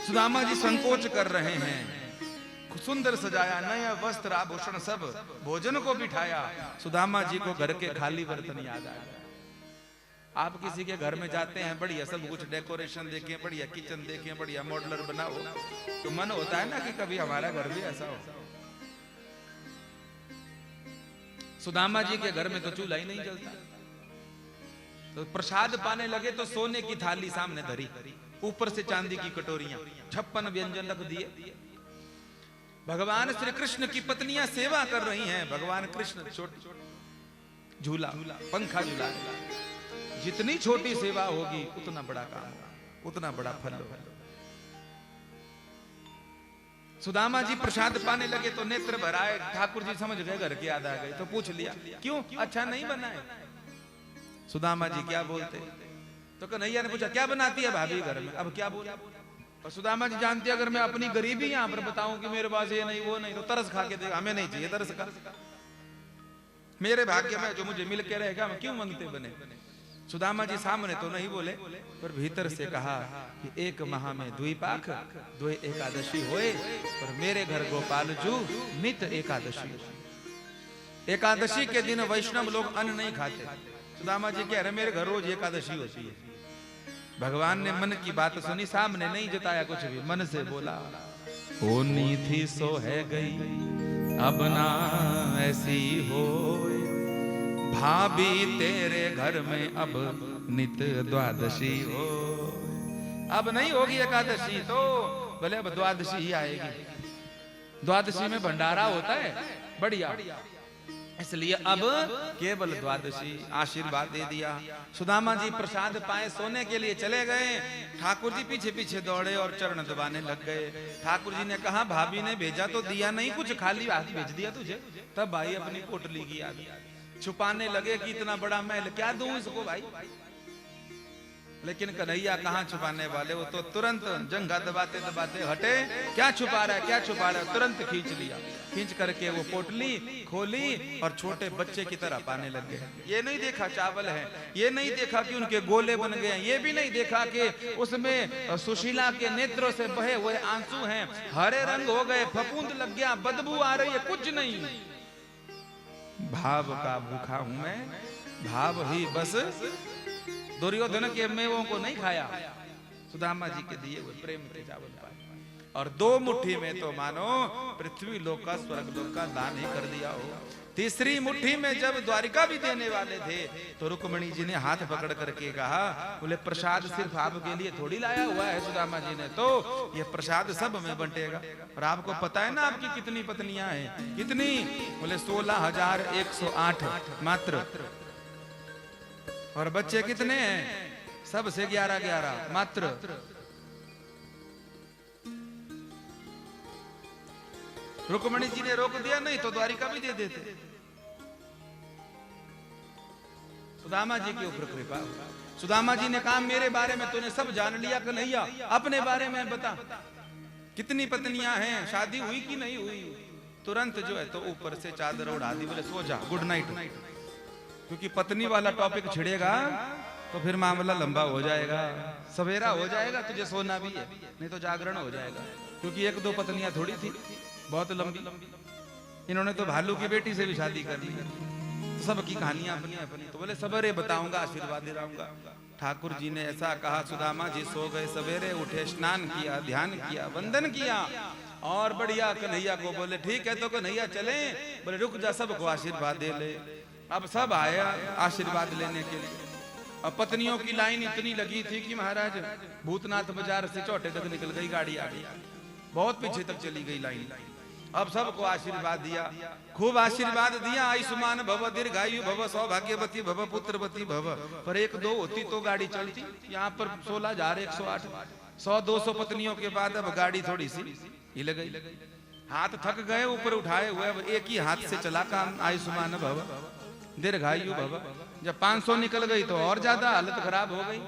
सुदामा जी संकोच कर रहे हैं। सुंदर सजाया, नया वस्त्र आभूषण सब, भोजन को बिठाया। सुदामा जी को घर के खाली बर्तन याद आ गए। आप किसी के घर में जाते हैं, बढ़िया सब कुछ डेकोरेशन देखें, बढ़िया किचन देखें, बढ़िया मॉडलर बनाओ, तो मन होता है ना कि कभी हमारा घर भी ऐसा हो। सुदामा जी के घर में तो चूल्हा ही नहीं जलता। तो प्रसाद पाने लगे तो सोने की थाली सामने धरी, ऊपर से चांदी की कटोरियां, 56 व्यंजन रख दिए। भगवान श्री कृष्ण की पत्नियां सेवा कर रही हैं। भगवान कृष्ण झूला, पंखा झूला। जितनी छोटी सेवा होगी उतना बड़ा काम होगा, उतना बड़ा फल होगा। सुदामा जी प्रसाद पाने लगे तो नेत्र भराए। ठाकुर जी समझ गए घर की याद आ गई, तो पूछ लिया क्यों अच्छा नहीं बना है? सुदामा जी क्या बोलते? तो कन्हैया ने पूछा क्या बनाती है भाभी घर में? अब क्या बोला? और सुदामा जी जानती है अगर मैं अपनी गरीबी यहाँ पर बताऊं कि मेरे पास ये नहीं वो नहीं, तो तरस खा के देगा, हमें नहीं चाहिए तरस का। मेरे भाग्य में जो मुझे मिल के रहेगा मैं क्यों मंगते बने। सुदामा जी सामने तो नहीं बोले, पर भीतर से कहा कि एक माह में द्विपाक द्वे एकादशी होए, पर मेरे घर गोपाल जू नित एकादशी। एकादशी के दिन वैष्णव लोग अन्न नहीं खाते। सुदामा जी कह रहे मेरे घर रोज एकादशी होती है। भगवान ने मन की बात सुनी, सामने नहीं जताया कुछ भी, मन से बोला होनी थी सो है गई, अब ना ऐसी हो, भाभी तेरे घर में अब नित द्वादशी हो। अब नहीं होगी एकादशी तो भले अब द्वादशी ही आएगी। द्वादशी में भंडारा होता है बढ़िया, इसलिए अब केवल द्वादशी। आशीर्वाद दे दिया। सुदामा जी प्रसाद पाए, सोने के लिए चले गए। ठाकुर जी पीछे पीछे दौड़े और चरण दबाने लग गए। ठाकुर जी ने कहा भाभी ने भेजा तो दिया नहीं कुछ, खाली हाथ भेज दिया तुझे। तब भाई अपनी पोटली की याद छुपाने लगे कि इतना बड़ा महल क्या दूं इसको भाई। लेकिन कन्हैया कहाँ छुपाने वाले, वो तो तुरंत जंघा दबाते दबाते हटे। क्या छुपा रहा है, क्या छुपा रहा है, तुरंत खींच लिया। खींच करके वो पोटली खोली और छोटे बच्चे की तरह पाने लग गए। ये नहीं देखा चावल है, ये नहीं देखा कि उनके गोले बन गए, ये भी नहीं देखा कि उसमें सुशीला के नेत्रों से बहे हुए आंसू हैं, हरे रंग हो गए, फफूंद लग गया, बदबू आ रही है, कुछ नहीं। भाव का भूखा हूं मैं, भाव ही बस। दुर्योधन के मेवों को नहीं खाया, सुदामा जी के दिए हुए प्रेम के चावल पाए। और 2 मुट्ठी में तो मानो पृथ्वी लोक का स्वर्ग लोक का दान ही कर दिया हो। तीसरी मुट्ठी में जब द्वारिका भी देने वाले थे तो रुक्मणी जी ने हाथ पकड़ करके कहा, बोले प्रसाद सिर्फ आपके लिए थोड़ी लाया हुआ है सुदामा जी ने, तो ये प्रसाद सब में बंटेगा। और आपको पता है ना आपकी कितनी पत्नियां हैं, कितनी? बोले 16,108 मात्र। और बच्चे कितने हैं? सबसे 11-11 मात्र। रुक्मणी जी ने रोक दिया, नहीं तो द्वारिका भी दे देते। सुदामा जी के ऊपर कृपा। सुदामा जी ने कहा मेरे बारे में तूने सब जान लिया कन्हैया, अपने बारे में बता, कितनी पत्नियां हैं, शादी हुई कि नहीं हुई? तुरंत जो है तो ऊपर से चादर उड़ा दी, बोले सो जा, गुड नाइट। क्योंकि पत्नी वाला टॉपिक छिड़ेगा तो फिर मामला लंबा हो जाएगा, सवेरा हो जाएगा, तुझे सोना भी है, नहीं तो जागरण हो जाएगा। क्योंकि 1-2 पत्नियां थोड़ी थी, बहुत लंबी। इन्होंने तो भालू की बेटी से भी शादी कर ली। तो सबकी कहानियां अपनी अपनी। तो बोले सवेरे बताऊंगा, आशीर्वाद दिलाऊंगा। ठाकुर जी ने ऐसा कहा, सुदामा जी सो गए, सवेरे उठे, स्नान किया, ध्यान किया, वंदन किया और बढ़िया कन्हैया को बोले ठीक है तो कन्हैया चले। बोले रुक जा, सबको आशीर्वाद दे ले। अब सब आए आशीर्वाद लेने के लिए। अब पत्नियों की लाइन इतनी लगी थी कि महाराज भूतनाथ बाजार से चौटे तक निकल गई गाड़ी, आ गई, बहुत पीछे तक चली गई लाइन। अब सबको आशीर्वाद दिया, खूब आशीर्वाद दिया। आयुष्मान भव, दीर्घायु भव, सौभाग्यवती भव, पुत्रवती भव। पर 1-2 होती तो गाड़ी चलती। यहाँ पर 16,108 100-200 पत्नियों के बाद अब गाड़ी थोड़ी सी हिल गई। हाथ थक गए, ऊपर उठाए हुए, अब एक ही हाथ से चला काम। आयुष्मान भव, दीर्घायु भव। जब 500 निकल गई तो और ज्यादा हालत खराब हो गई।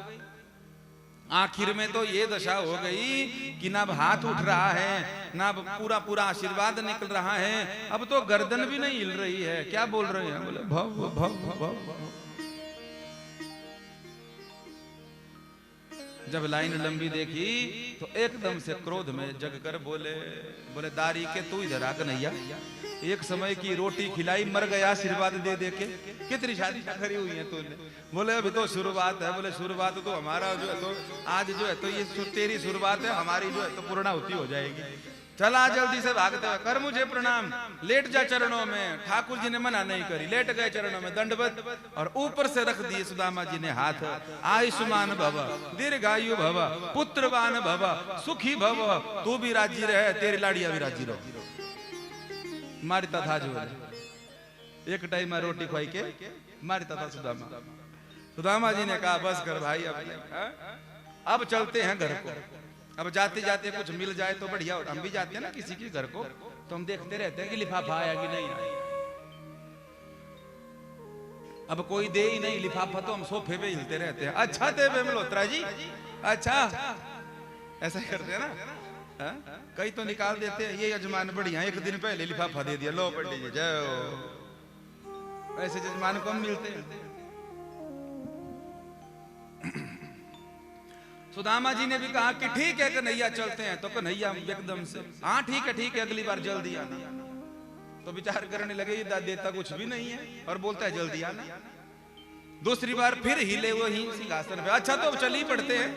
आखिर में तो ये दशा हो गई कि ना अब हाथ उठ रहा है, ना अब पूरा पूरा आशीर्वाद निकल रहा है, अब तो गर्दन भी नहीं हिल रही है। क्या बोल रहे हैं? बोले भव भव भव। जब लाइन लंबी देखी तो एकदम से क्रोध में जग कर बोले दारी के तू इधर आ कन्हैया, एक समय की रोटी खिलाई, मर गया आशीर्वाद दे दे के। कितनी शादी करी हुई है तूने? बोले अभी तो शुरुआत है। बोले शुरुआत तो हमारा जो है तो आज जो है तो ये तेरी शुरुआत है, हमारी जो है तो पूर्णाहुति हो जाएगी। चला जल्दी से भागते हुए, कर मुझे प्रणाम, लेट जा चरणों में। ठाकुर जी ने मना नहीं करी, लेट गए चरणों में दंडवत। और ऊपर से रख दिए सुदामा जी ने हाथ। आयुष्मान भव, दीर्घायु भव, पुत्रवान भव, सुखी भव, तू भी राजी रहे, तेरी लाड़िया भी राजी रहो। मारता था जो एक टाइम में रोटी खुआई के मारता था सुदामा। सुदामा जी ने कहा बस कर भाई, अब चलते हैं घर को। अब जाते जाते कुछ मिल जाए तो बढ़िया। हम भी जाते हैं ना किसी के घर को तो हम देखते रहते हैं कि लिफाफा आया कि नहीं आया। अब कोई दे ही नहीं लिफाफा तो हम सोफे पे हिलते रहते हैं। अच्छा देवे मल्होत्रा जी, अच्छा, ऐसा ही करते हैं ना। कई तो निकाल देते हैं, ये यजमान बढ़िया, एक दिन पहले लिफाफा दे दिया, लो पंडित जी जाओ। ऐसे जजमान को हम मिलते हैं। सुदामा जी ने भी कहा कि ठीक है कन्हैया चलते हैं, तो कन्हैया एकदम से हाँ ठीक है अगली बार जल्दी आना। तो विचार करने लगे ये देता कुछ भी नहीं है और बोलता है जल्दी आना। दूसरी बार फिर हिले वही सिंहासन पे, अच्छा तो चल ही पड़ते हैं।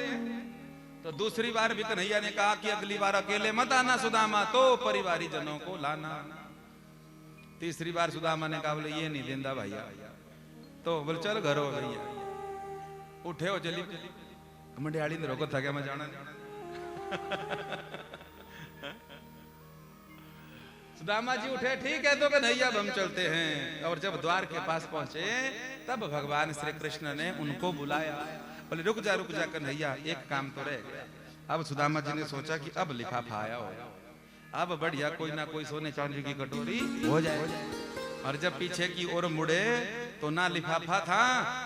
तो दूसरी बार भी कन्हैया ने कहा कि अगली बार अकेले मत आना सुदामा, तो परिवारी जनों को लाना। तीसरी बार सुदामा ने कहा बोले ये नहीं देंदा भैया, तो बोले चल घर हो भैया, उठे हो चली मंडियाड़ी ने रोको था क्या मैं जाना सुदामा जी उठे, ठीक है तो कन्हैया हम चलते हैं। और जब द्वार के पास पहुंचे तब भगवान श्री कृष्ण ने उनको बुलाया, बोले रुक जा कन्हैया, एक काम तो रह गया। अब सुदामा जी ने सोचा कि अब लिफाफा आया होगा, अब बढ़िया कोई ना कोई सोने चांदी की कटोरी हो जाए। और जब पीछे की ओर मुड़े तो ना लिफाफा था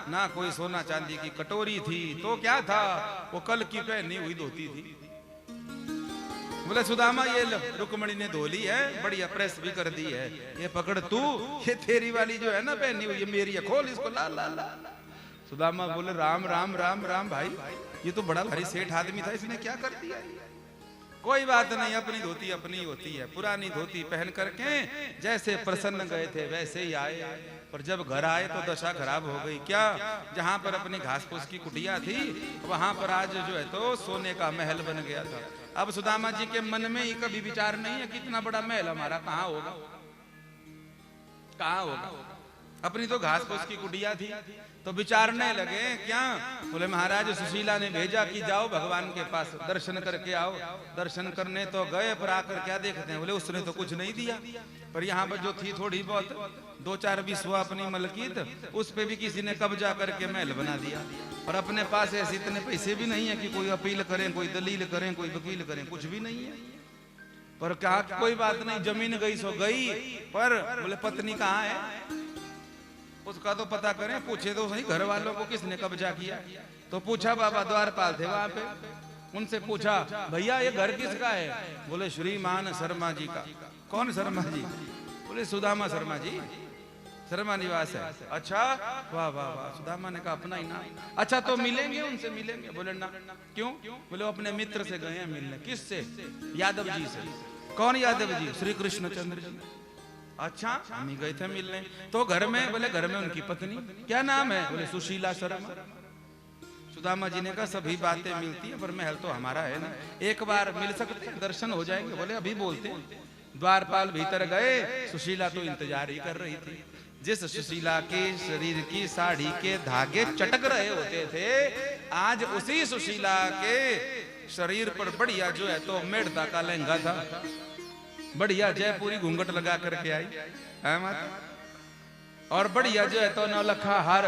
ना कोई सोना चांदी की कटोरी थी, तो क्या था, वो कल की पहनी हुई धोती थी। बोले सुदामा ये रुक्मणी ने धो ली है, बढ़िया प्रेस भी कर दी है, ये पकड़ तू, ये तेरी वाली जो है ना पहनी हुई, ये मेरी है, खोल इसको ला ला ला। सुदामा बोले राम राम राम राम भाई, ये तो बड़ा भारी सेठ आदमी था, इसने क्या कर दिया। कोई बात नहीं, अपनी धोती अपनी होती है। पुरानी धोती पहन करके जैसे प्रसन्न गए थे वैसे ही आए, पर जब घर आए तो दशा खराब हो गई। क्या, जहां पर अपनी घास फूस की कुटिया थी वहां पर आज जो है तो सोने का महल बन गया था। अब सुदामा जी के मन में ही कभी विचार नहीं है कि इतना बड़ा महल हमारा कहाँ होगा, कहाँ होगा। अपनी तो घास फूस की कुटिया थी, तो विचारने लगे क्या, बोले महाराज सुशीला ने भेजा कि जाओ भगवान के पास दर्शन करके आओ। दर्शन करने तो गए, पर आकर क्या देखते हैं, बोले उसने तो कुछ नहीं दिया, पर यहाँ पर जो थी थोड़ी बहुत 2-4 बिस्वा अपनी मलकीत, उस पे भी किसी ने कब्जा करके महल बना दिया। और अपने पास ऐसे इतने पैसे भी नहीं है कि कोई अपील करें, कोई दलील करें, कोई वकील करें, कुछ भी नहीं है। पर कहा कोई बात नहीं, जमीन गई सो गई, पर बोले पत्नी कहाँ है उसका तो पता करें, पूछे तो सही घर वालों को किसने कब्जा किया। तो पूछा, बाबा द्वारपाल थे वहां पे, उनसे पूछा भैया ये घर किसका है, बोले श्रीमान शर्मा जी का। कौन शर्मा जी, बोले सुदामा शर्मा जी, शर्मा निवास है। अच्छा वाह वाह वाह, सुदामा ने कहा अपना ही नाम। अच्छा तो मिलेंगे उनसे, मिलेंगे, बोले ना। क्यों, बोले अपने मित्र से गए हैं मिलने। किससे, यादव जी से। कौन यादव जी, श्री कृष्णचंद्र जी। अच्छा हम ही गए थे मिलने। तो घर में, बोले घर में उनकी पत्नी, क्या नाम है, बोले सुशीला शर्मा। सुदामा जी ने कहा सभी बातें मिलती है, पर महल तो हमारा है ना, एक बार मिल सकते हैं, दर्शन हो जाएंगे। बोले अभी बोलते हैं। द्वारपाल भीतर गए, सुशीला तो इंतजार ही कर रही थी। जिस सुशीला के शरीर की साड़ी के धागे चटक रहे होते थे, आज उसी सुशीला के शरीर पर बढ़िया जो है तो मेढ़ता का लहंगा था, बढ़िया जयपुरी घूंघट लगा करके आई है माता, और बढ़िया जो है तो नौलखा हार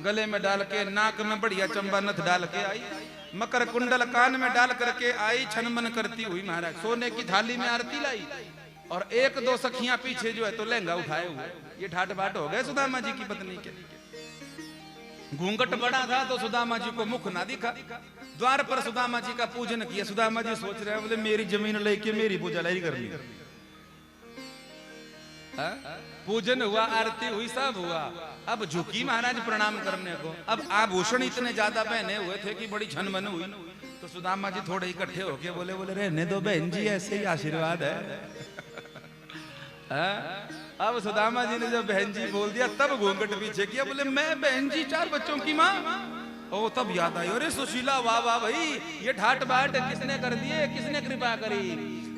गले में डाल के, नाक में बढ़िया चंबा नथ डाल के आई, मकर कुंडल कान में डाल करके आई, छनमन करती हुई महाराज सोने की थाली में आरती लाई, और 1-2 सखियां पीछे जो है तो लहंगा उठाए हुए। ये ठाट बाट हो गए सुदामा जी की पत्नी के। घूंघट बड़ा था तो सुदामा जी को मुख ना दिखा। द्वार पर सुदामा जी का पूजन किया। सुदामा जी सोच रहे हैं, बोले मेरी जमीन लेके मेरी पूजा लाई करनी। पूजन हुआ, आरती हुई, सब हुआ। अब झुकी महाराज प्रणाम करने को। अब आभूषण इतने ज्यादा पहने हुए थे कि बड़ी छनमन हुई। तो सुदामा जी थोड़े इकट्ठे होके बोले, बोले रहने दो बहन जी, ऐसे ही आशीर्वाद है। अब सुदामा जी ने जब बहन जी बोल दिया तब घूंघट पीछे किया। बोले मैं बहन जी 4 बच्चों की माँ। ओ तब याद आई, अरे सुशीला वाह वाह भाई, ये ठाट बाट किसने कर दिए, किसने कृपा करी।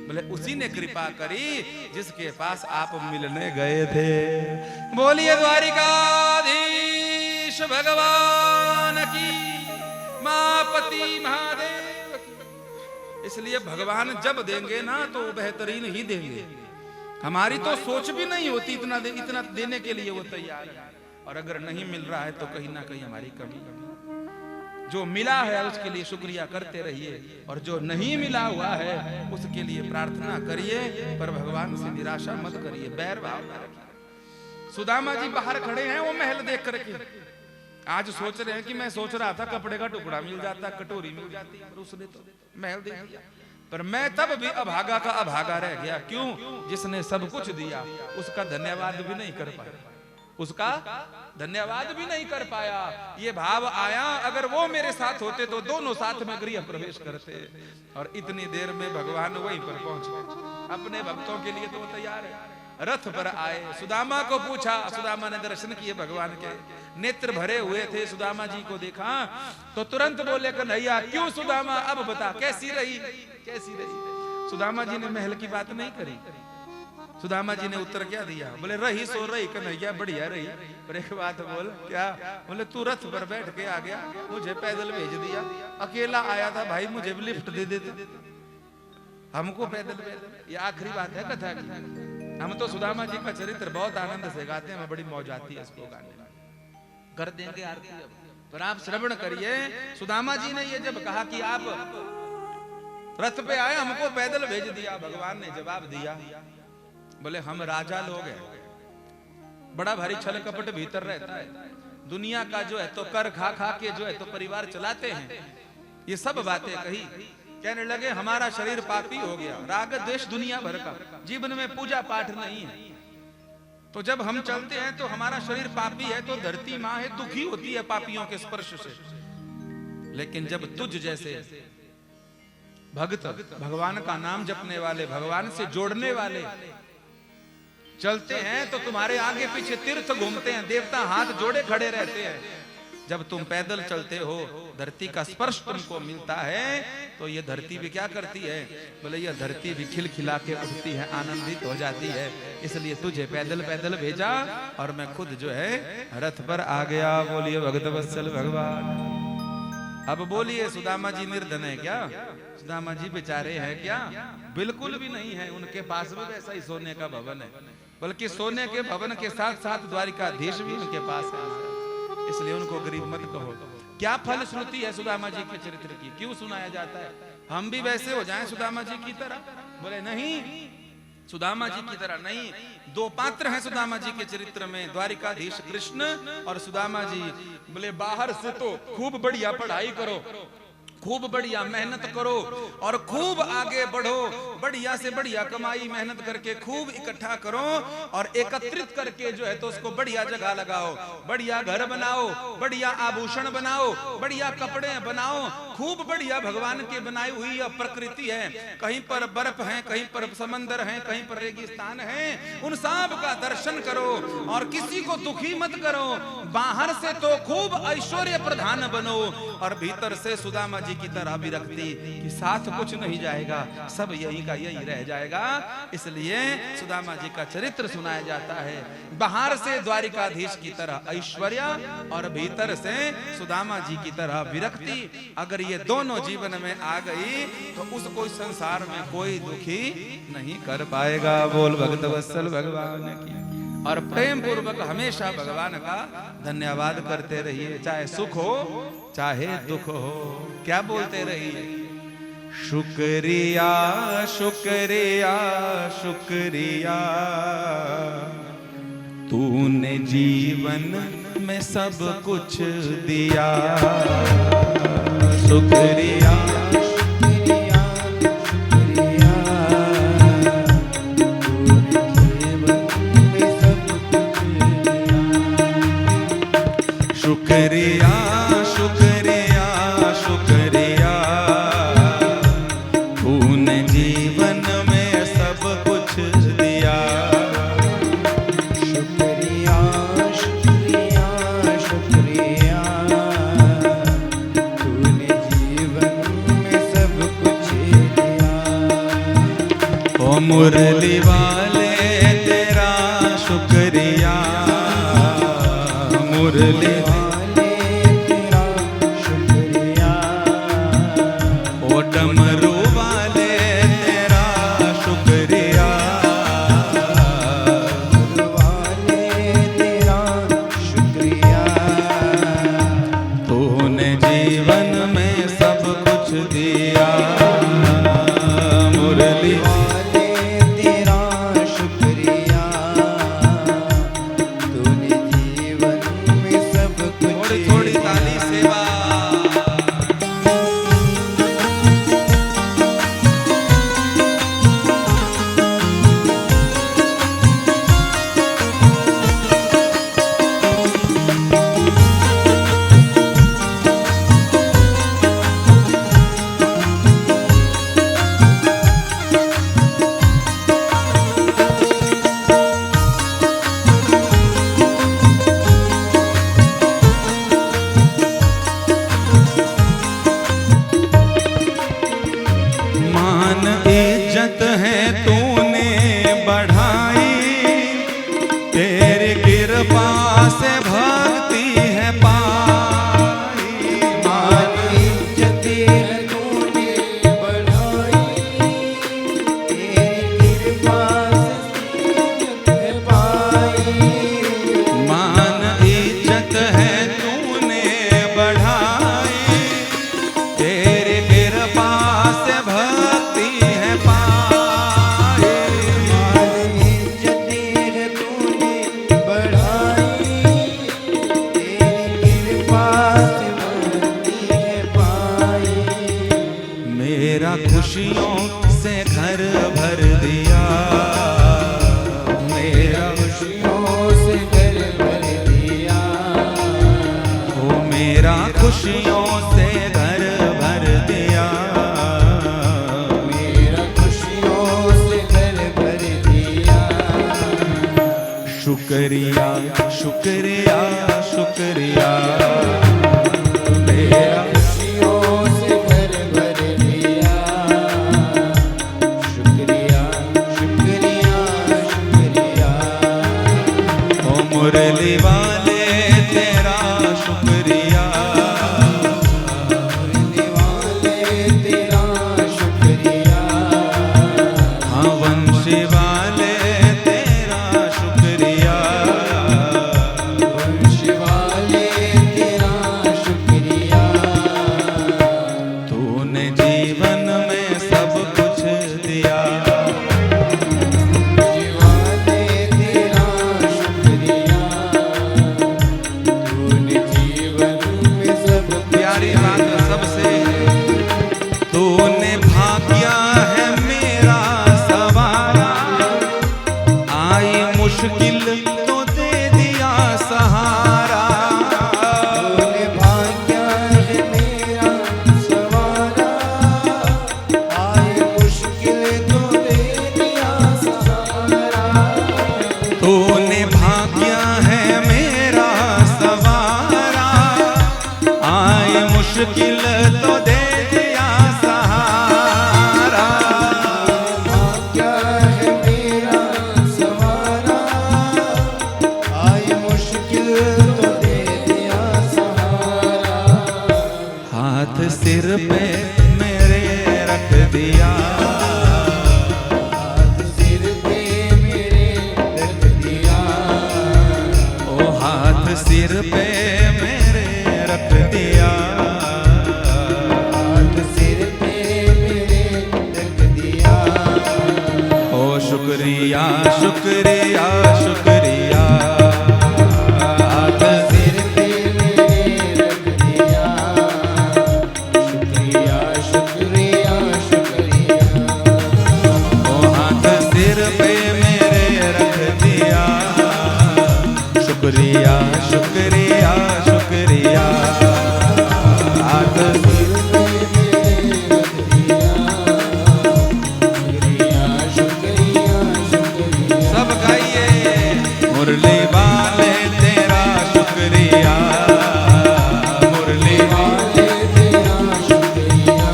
बोले उसी ने कृपा करी जिसके पास आप मिलने गए थे। बोलिए द्वारिकाधीश भगवान की, मापति महादेव की। इसलिए भगवान जब देंगे ना तो बेहतरीन ही देंगे। हमारी तो सोच भी नहीं होती इतना देने के लिए वो तैयार है। और अगर नहीं मिल रहा है तो कहीं ना कहीं हमारी कमी। जो मिला है उसके लिए शुक्रिया करते रहिए, और जो नहीं मिला हुआ है उसके लिए प्रार्थना करिए, पर भगवान से निराशा मत करिए, बैर भाव न रखिए। सुदामा जी बाहर खड़े हैं वो महल देख करके। आज सोच रहे हैं कि मैं सोच रहा था कपड़े का टुकड़ा मिल जाता, कटोरी मिल जाती, पर उसने तो महल देख लिया। पर मैं तब भी अभागा का अभागा रह गया। क्यों, जिसने सब कुछ दिया उसका धन्यवाद भी नहीं कर पाया। उसका धन्यवाद भी नहीं कर पाया। ये भाव आया, अगर वो मेरे साथ होते तो दोनों साथ में गृह प्रवेश करते। और इतनी देर में भगवान वहीं पर पहुंच गए। अपने भक्तों के लिए तो वो तैयार है। रथ पर आए, सुदामा को पूछा, सुदामा ने दर्शन किए भगवान के, नेत्र भरे हुए थे। सुदामा जी को देखा तो तुरंत बोले कन्हैया क्यों सुदामा, अब बता कैसी रही, कैसी रही। सुदामा जी ने महल की बात नहीं करी। सुदामा जी ने उत्तर क्या दिया, बोले रही सो रही कन्हैया, बढ़िया रही। पर एक बात बोल, क्या? बोले तू रथ पर बैठ के आ गया, मुझे पैदल भेज दिया। अकेला आया था भाई, मुझे भी लिफ्ट दे देते, हमको पैदल पैदल। ये आखिरी बात है कथा की। हम तो सुदामा जी का चरित्र बहुत आनंद से गाते हैं, बड़ी मौज आती है इसको गाने में। कर देंगे आरती अब, पर आप श्रवण करिए। सुदामा जी ने ये जब कहा कि आप रथ पे आए, हमको पैदल भेज दिया, भगवान ने जवाब दिया, बोले हम राजा लोग हैं, बड़ा भारी छल कपट भीतर रहता है। दुनिया का जो है तो कर खा खा के जो है तो परिवार चलाते हैं। ये सब बातें कही, कहने लगे हमारा शरीर पापी हो गया, राग द्वेष दुनिया भर का, जीवन में पूजा पाठ नहीं है। तो जब हम चलते हैं तो हमारा शरीर पापी है, तो धरती माँ है दुखी होती है पापियों के स्पर्श से। लेकिन जब तुझ जैसे भक्त, भगवान का नाम जपने वाले, भगवान से जोड़ने वाले चलते हैं तो तुम्हारे आगे पीछे तीर्थ घूमते हैं, देवता हाथ जोड़े खड़े रहते हैं। जब तुम पैदल चलते हो, धरती का स्पर्श तुमको मिलता है, तो ये धरती भी क्या करती है? बोले ये धरती भी खिलखिला के उठती है, आनंदित हो जाती है। इसलिए तुझे पैदल पैदल भेजा और मैं खुद जो है रथ पर आ गया। बोलिए भगत वत्सल भगवान। अब बोलिए सुदामा जी निर्धन है क्या? सुदामा जी बेचारे हैं क्या? बिल्कुल भी नहीं है। उनके पास भी वैसा ही सोने का भवन है, बल्कि सोने के भवन के साथ साथ द्वारिकाधीश भी उनके पास है। इसलिए उनको गरीब मत कहो। क्या फल श्रुति है सुदामा जी के चरित्र की, क्यों सुनाया जाता है? हम भी वैसे हो जाएं सुदामा जी की तरह? बोले नहीं, सुदामा जी की तरह नहीं। दो पात्र हैं सुदामा जी के चरित्र में, द्वारिकाधीश कृष्ण और सुदामा जी। बोले बाहर से तो खूब बढ़िया पढ़ाई करो, खूब बढ़िया मेहनत करो और खूब आगे बढ़ो, बढ़िया से बढ़िया कमाई मेहनत करके खूब इकट्ठा करो और एकत्रित करके जो है तो उसको बढ़िया जगह लगाओ, बढ़िया घर बनाओ, बढ़िया आभूषण बनाओ, बढ़िया कपड़े बनाओ, खूब बढ़िया भगवान की बनाई हुई प्रकृति है। कहीं पर बर्फ है, कहीं पर समंदर है, कहीं पर रेगिस्तान है, उन सब का दर्शन करो और किसी को दुखी मत करो। बाहर से तो खूब ऐश्वर्य प्रधान बनो और भीतर से सुदामा जी की तरह भी रखती कि साथ कुछ नहीं जाएगा, सब यही का यही रह जाएगा। इसलिए सुदामा जी का चरित्र सुनाया जाता है। बाहर से द्वारिकाधीश की तरह ऐश्वर्य और भीतर से सुदामा जी की तरह विरक्ति, अगर ये दोनों जीवन में आ गई तो उसको संसार में कोई दुखी नहीं कर पाएगा। बोल भगत वत्सल भगवान की। और प्रेम पूर्वक हमेशा भगवान का धन्यवाद करते रहिए, चाहे सुख हो चाहे दुख हो। क्या बोलते रहिए? शुक्रिया शुक्रिया शुक्रिया, तूने जीवन में सब कुछ दिया। शुक्रिया शुक्रिया शुक्रिया शुक्रिया, तूने जीवन में सब कुछ दिया। शुक्रिया शुक्रिया शुक्रिया, तूने जीवन में सब कुछ दिया। ओ मुरली वाले तेरा शुक्रिया, मुरली डमरू वाले तेरा शुक्रिया, वाले तेरा शुक्रिया, तूने जीवन में सब कुछ दिया। मुरली वाले तेरा शुक्रिया, तूने जीवन में सब खुशियों से घर भर दिया, मेरा खुशियों से घर भर दिया। शुक्रिया शुक्रिया शुक्रिया, मेरा खुशियों से घर भर दिया। शुक्रिया शुक्रिया शुक्रिया। ओ मुरली वाले तेरा शुक्रिया, मुरली वाले तेरा शुक्रिया। हाँ वंशी वाले तेरा शुक्रिया, वंश वाले तेरा शुक्रिया। तूने जीवन में सब कुछ दिया, वाले तेरा शुक्रिया। तूने जीवन में सब प्यारी बात सबसे, तूने भाग्या है मेरा सवारा, आई मुश्किल तो दे दिया सहारा, तूने भाग्या है मेरा सवारा। आए मुश्किल तो दे दिया सहारा। तूने भाग्या है मेरा सवारा, आए मुश्किल तो दे दिया सहारा, भाग्या है मेरा सवारा। आए मुश्किल तो दे दिया सहारा। हाथ सिर पे मेरे रख दिया, हाथ सिर पे मेरे रख दिया। ओ हाथ सिर पे मेरे रख दिया, हाथ सिर पे मेरे रख दिया। ओ शुक्रिया शुक्रिया शुक्रिया, हाथ सिर पे मेरे रख दिया। शुक्रिया शुक्रिया शुक्रिया। ओ हाथ सिर पे मेरे रख दिया, शुक्रिया शुक्रिया शुक्रिया, हाथ सिर पे मेरे रख दिया। शुक्रिया शुक्रिया शुक्रिया। सब गाइए, मुरली वाले तेरा शुक्रिया, मुरली वाले तेरा शुक्रिया।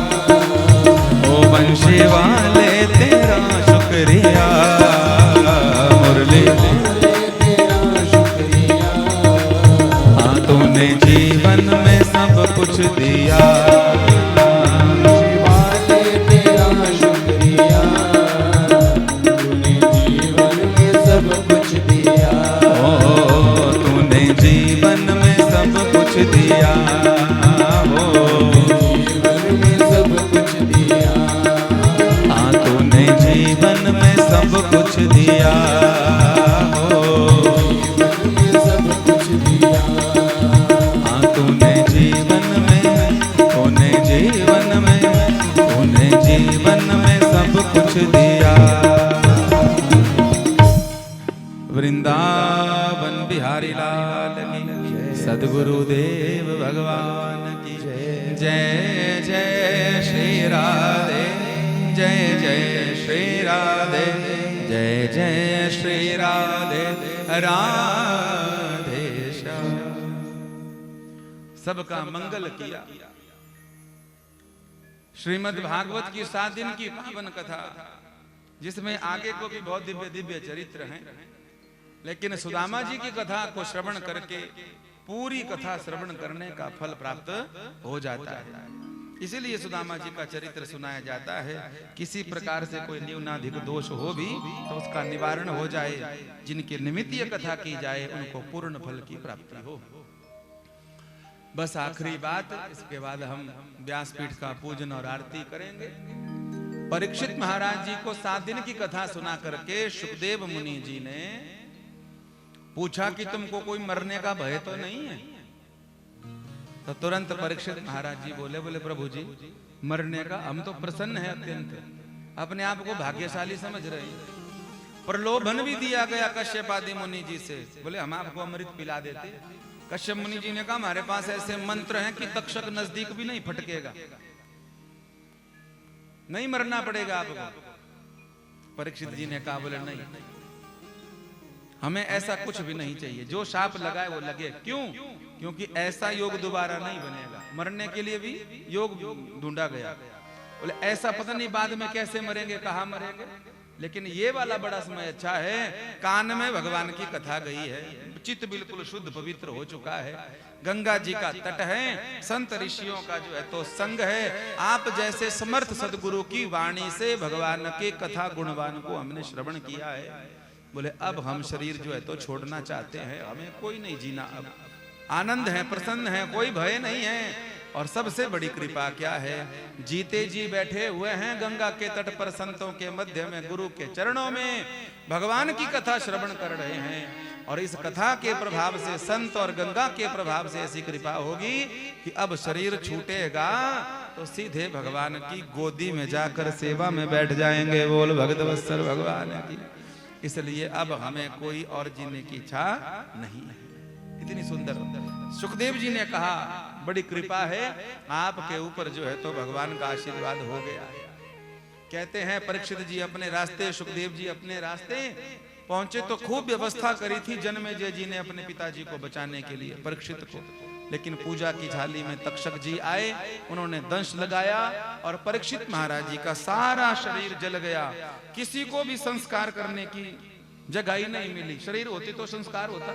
ओ वंशी वाले तेरा शुक्रिया, मुरली वाले तेरा शुक्रिया। हाँ तूने जीवन में सब कुछ दिया, वाले तेरा शुक्रिया। तूने जीवन में सब कुछ दिया। ओ तूने जीवन में सब कुछ दिया, ओ जीवन में सब कुछ दिया। हाँ तूने जीवन में सब कुछ दिया, ओ जीवन में सब कुछ दिया। हाँ तूने जीवन में सब कुछ दिया। वृंदावन बिहारी लाल की, सद्गुरुदेव भगवान की जय जय श्री राधे, जय जय श्री राधे, जय जय श्री राधे राधे श्याम। सबका मंगल किया। श्रीमद् भागवत की 7 दिन की पावन कथा, जिसमें आगे को भी बहुत दिव्य दिव्य चरित्र हैं, लेकिन सुदामा जी की कथा को श्रवण करके पूरी कथा श्रवण करने का फल प्राप्त हो जाता है। इसीलिए सुदामा जी का चरित्र सुनाया जाता है। किसी प्रकार से कोई न्यूनाधिक दोष हो भी तो उसका निवारण हो जाए, जिनके निमित्त ये कथा की जाए उनको पूर्ण फल की प्राप्ति हो। बस आखिरी बात, इसके बाद हम व्यासपीठ का पूजन और आरती करेंगे। परीक्षित महाराज जी को 7 दिन की कथा सुना करके सुखदेव मुनि जी ने पूछा कि तुमको कोई मरने का भय तो नहीं है? तो तुरंत परीक्षित महाराज जी बोले प्रभु जी, मरने का हम तो प्रसन्न है अत्यंत, अपने आप को भाग्यशाली समझ रहे हैं। प्रलोभन भी दिया गया कश्यप आदि मुनि जी से, बोले हम आपको अमृत पिला देते, कश्यप मुनि जी ने कहा हमारे पास ऐसे मंत्र हैं कि तक्षक नजदीक भी नहीं फटकेगा, नहीं मरना पड़ेगा आपको। परीक्षित जी ने कहा बोले नहीं, हमें ऐसा कुछ भी नहीं चाहिए, जो शाप लगाए वो लगे। क्यों? क्योंकि ऐसा योग दोबारा नहीं बनेगा, मरने के लिए भी योग ढूंढा गया। बोले ऐसा पता नहीं बाद में कैसे मरेंगे, कहाँ मरेंगे, लेकिन ये वाला बड़ा समय अच्छा है, कान में भगवान की कथा गई है, चित्त बिल्कुल शुद्ध पवित्र हो चुका है, गंगा जी का तट है, संत ऋषियों का जो है तो संग है। आप जैसे समर्थ सदगुरु की वाणी से भगवान के कथा गुणवान को हमने श्रवण किया है। बोले अब हम शरीर जो है तो छोड़ना चाहते हैं, हमें कोई नहीं जीना, अब आनंद है, प्रसन्न है, कोई भय नहीं है। और सबसे बड़ी कृपा क्या है, जीते जी बैठे हुए हैं गंगा के तट पर, संतों के मध्य में, गुरु के चरणों में भगवान की कथा श्रवण कर रहे हैं। और इस कथा के प्रभाव से, संत और गंगा के प्रभाव से ऐसी कृपा होगी कि अब शरीर छूटेगा तो सीधे भगवान की गोदी में जाकर सेवा में बैठ जाएंगे। बोल भगवत्सल भगवान की। इसलिए अब हमें कोई और जीने की इच्छा नहीं है। इतनी सुंदर सुखदेव जी ने कहा बड़ी कृपा है आपके ऊपर जो है तो भगवान का आशीर्वाद हो गया है। कहते हैं परीक्षित जी अपने रास्ते, सुखदेव जी अपने रास्ते पहुंचे तो खूब व्यवस्था करी थी जन्मेजय जी ने अपने पिताजी को बचाने के लिए, परीक्षित को। लेकिन पूजा की झाली में तक्षक जी आए, उन्होंने दंश लगाया और परीक्षित महाराज जी का सारा शरीर जल गया। किसी को भी संस्कार करने की जगह ही नहीं मिली, शरीर होती तो संस्कार होता।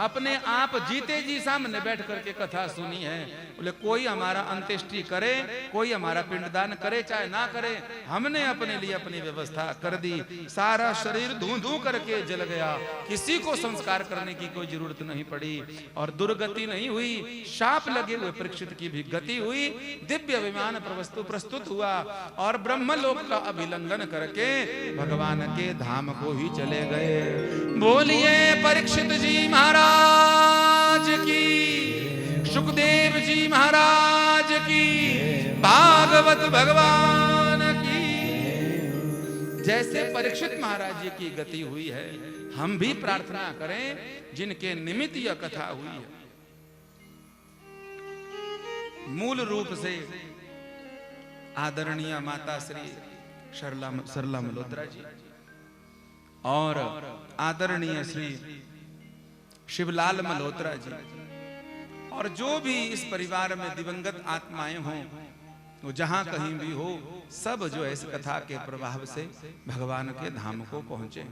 अपने आप जीते जी सामने बैठ करके कथा सुनी है। बोले कोई हमारा अंत्येष्टि करे, कोई हमारा पिंडदान करे चाहे ना करे, हमने अपने लिए अपनी व्यवस्था कर दी। सारा शरीर धू धू करके जल गया, किसी को संस्कार करने की कोई जरूरत नहीं पड़ी और दुर्गति नहीं हुई। शाप लगे हुए परीक्षित की भी गति हुई, दिव्य विमान प्रस्तुत हुआ और ब्रह्मलोक का अभिलंघन करके भगवान के धाम को ही चले गए। बोलिए परीक्षित जी महाराज की, सुखदेव जी महाराज की, भागवत भगवान की। जैसे परीक्षित महाराज जी की गति हुई है, हम भी प्रार्थना करें जिनके निमित्त यह कथा हुई है। मूल रूप से आदरणीय माता श्री सरला मल्होत्रा जी और आदरणीय श्री शिवलाल मल्होत्रा जी और जो भी इस परिवार में दिवंगत आत्माएं हों, वो जहां कहीं भी हो, सब जो है इस कथा के प्रभाव से भगवान के धाम को पहुंचे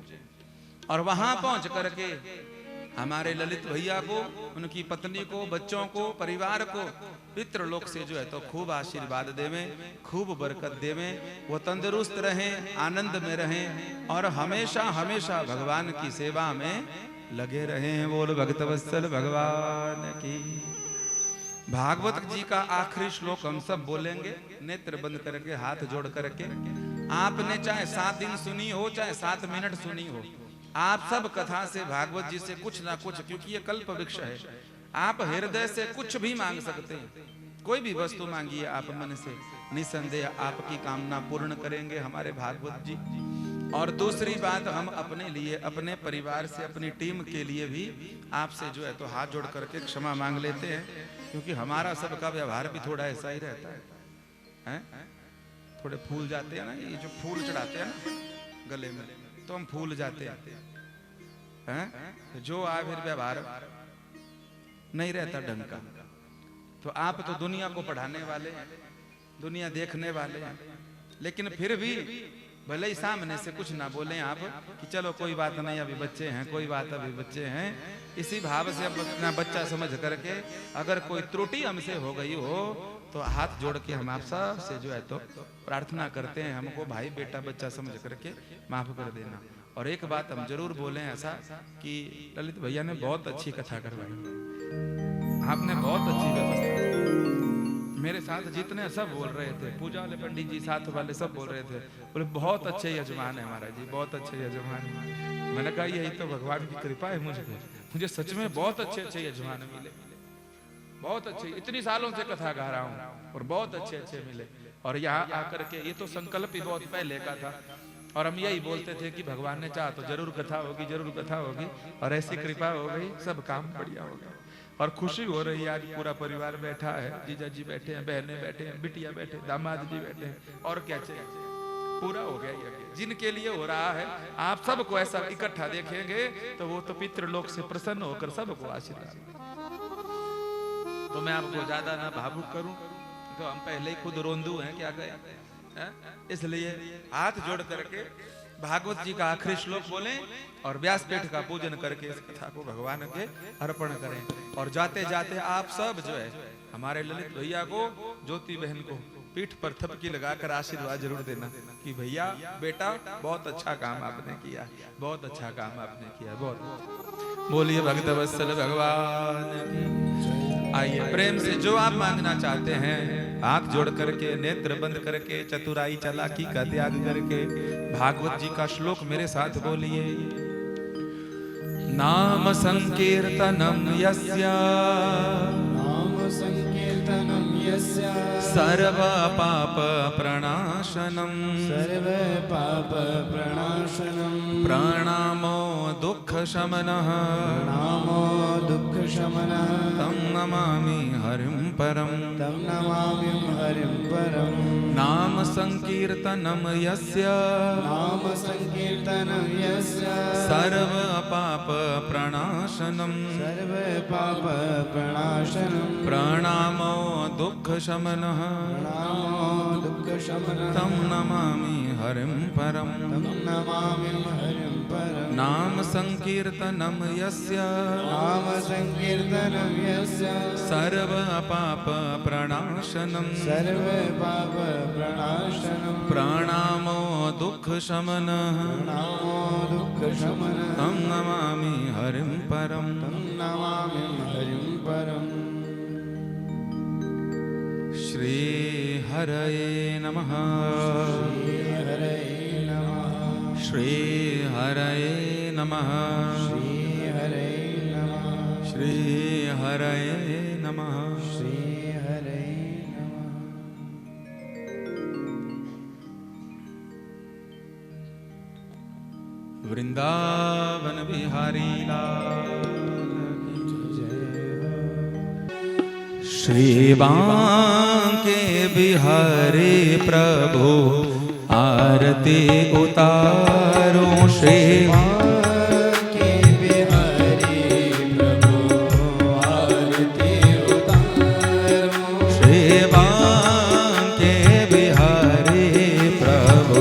और वहां पहुंच करके हमारे ललित भैया को, उनकी पत्नी को, बच्चों को, परिवार को पितृलोक से जो है तो खूब आशीर्वाद देवें, खूब बरकत देवें, वो तंदुरुस्त रहें, आनंद में रहें और हमेशा हमेशा भगवान की सेवा में लगे रहें। बोल भक्तवत्सल भगवान की। भागवत जी का आखिरी श्लोक हम सब बोलेंगे, नेत्र बंद करके, हाथ जोड़ करके। आपने चाहे 7 दिन सुनी हो, चाहे 7 मिनट सुनी हो, आप सब कथा से भागवत जी से कुछ ना कुछ, क्योंकि ये कल्प वृक्ष है, आप हृदय से कुछ भी मांग सकते हैं। कोई भी वस्तु मांगिए आप मन से, निसंदेह आपकी कामना पूर्ण करेंगे हमारे भागवत जी। और दूसरी बात, हम अपने लिए, अपने परिवार से, अपनी टीम के लिए भी आपसे जो है तो हाथ जोड़ करके क्षमा मांग लेते हैं, क्योंकि हमारा सबका व्यवहार भी थोड़ा ऐसा ही रहता है। थोड़े फूल जाते हैं ना, ये जो फूल चढ़ाते हैं ना गले में, तो हम फूल जाते हैं। जो आ फिर व्यवहार नहीं रहता ढंग का। तो आप तो दुनिया को पढ़ाने वाले हैं, दुनिया देखने वाले हैं, लेकिन फिर भी भले ही सामने से कुछ ना बोले आप कि चलो कोई बात नहीं, अभी बच्चे हैं, कोई बात, अभी बच्चे हैं। इसी भाव से अपना बच्चा समझ करके अगर कोई त्रुटि हमसे हो गई हो तो हाथ जोड़ के हम आप सब से जो है तो प्रार्थना करते हैं, हमको भाई बेटा बच्चा समझ करके माफ कर देना। और एक बात हम जरूर बोले ऐसा कि ललित भैया ने बहुत अच्छी कथा करवाई, आपने बहुत अच्छी व्यवस्था। मेरे साथ जितने सब बोल रहे थे, पूजा वाले पंडित जी साथ वाले सब बोल रहे थे, बोले बहुत अच्छे यजमान है महाराज जी, बहुत अच्छे यजमान है। मैंने कहा यही तो भगवान की कृपा है मुझे सच में बहुत अच्छे यजमान मिले, बहुत अच्छे। इतनी सालों से कथा गा रहा हूँ और बहुत अच्छे मिले। और यहाँ आकर के, ये तो संकल्प ही बहुत पहले का था और हम यही बोलते थे कि भगवान ने चाहा तो जरूर कथा होगी, जरूर कथा होगी, और ऐसी कृपा हो गई, सब काम बढ़िया हो गया। और खुशी हो रही है। आज पूरा परिवार बैठा है, जीजा जी बैठे हैं, बहनें बैठे हैं, बिटिया बैठे हैं, दामाद जी बैठे हैं, और क्या चाहिए? पूरा हो गया ये। जिनके लिए हो रहा है, आप सबको ऐसा इकट्ठा देखेंगे तो वो तो पितृलोक से प्रसन्न होकर सबको आशीर्वाद। तो मैं आपको ज्यादा ना भावुक करूं, तो हम पहले ही खुद रोंदू हैं, क्या कहें? इसलिए हाथ जोड़ करके भागवत जी का आखिरी श्लोक बोलें और व्यासपीठ का पूजन करके इस कथा को भगवान के अर्पण करें। और जाते जाते आप सब जो है हमारे ललित भैया को, ज्योति बहन को पीठ पर थपकी लगाकर आशीर्वाद जरूर देना कि भैया बेटा बहुत अच्छा काम आपने किया, बहुत अच्छा काम आपने किया, बहुत। बोलिए भक्त वत्सल भगवान की। आइए प्रेम से जो आप मांगना चाहते हैं हाथ जोड़ करके, नेत्र बंद करके, चतुराई चालाकी का त्याग करके भागवत जी का श्लोक मेरे साथ बोलिए। नाम संकीर्तनम यस्य, नाम संकीर्तनम यस्य, सर्व पाप प्रणाशनम, सर्व पाप प्रणाशनम, प्रणामो दुख शमनः, प्रणामो दुख शमनः, तं नमामि हरिं परम, तं नमामि हरिं परम। नाम संकीर्तनम यस्य, नाम संकीर्तनम यस्य, सर्व पाप प्रणाशनम, सर्व पाप प्रणाशनम, प्रणामो दुख शमनः, प्रणामो दुख शमनः, तं नमामि हरिं परम, तं नमामि हरिं परम। नाम संकीर्तनम यस्य, नाम संकीर्तनम यस्य, सर्व पाप प्रणाशनम, सर्व पाप प्रणाशनम, प्रणामो दुख शमनः, प्रणामो दुख शमनः, तं नमामि हरिं परम, तं नमामि हरिं परम। श्री हरये नमः, श्री हरये नमः, श्री हरये नमः, श्री हरये नमः, श्री हरये नमः। श्री हरये नमः। वृंदावन बिहारी लाल श्री बांके बिहारी प्रभु आरती उतारो, श्री बांके बिहारी प्रभु आरती उतारो, श्री बांके बिहारी प्रभु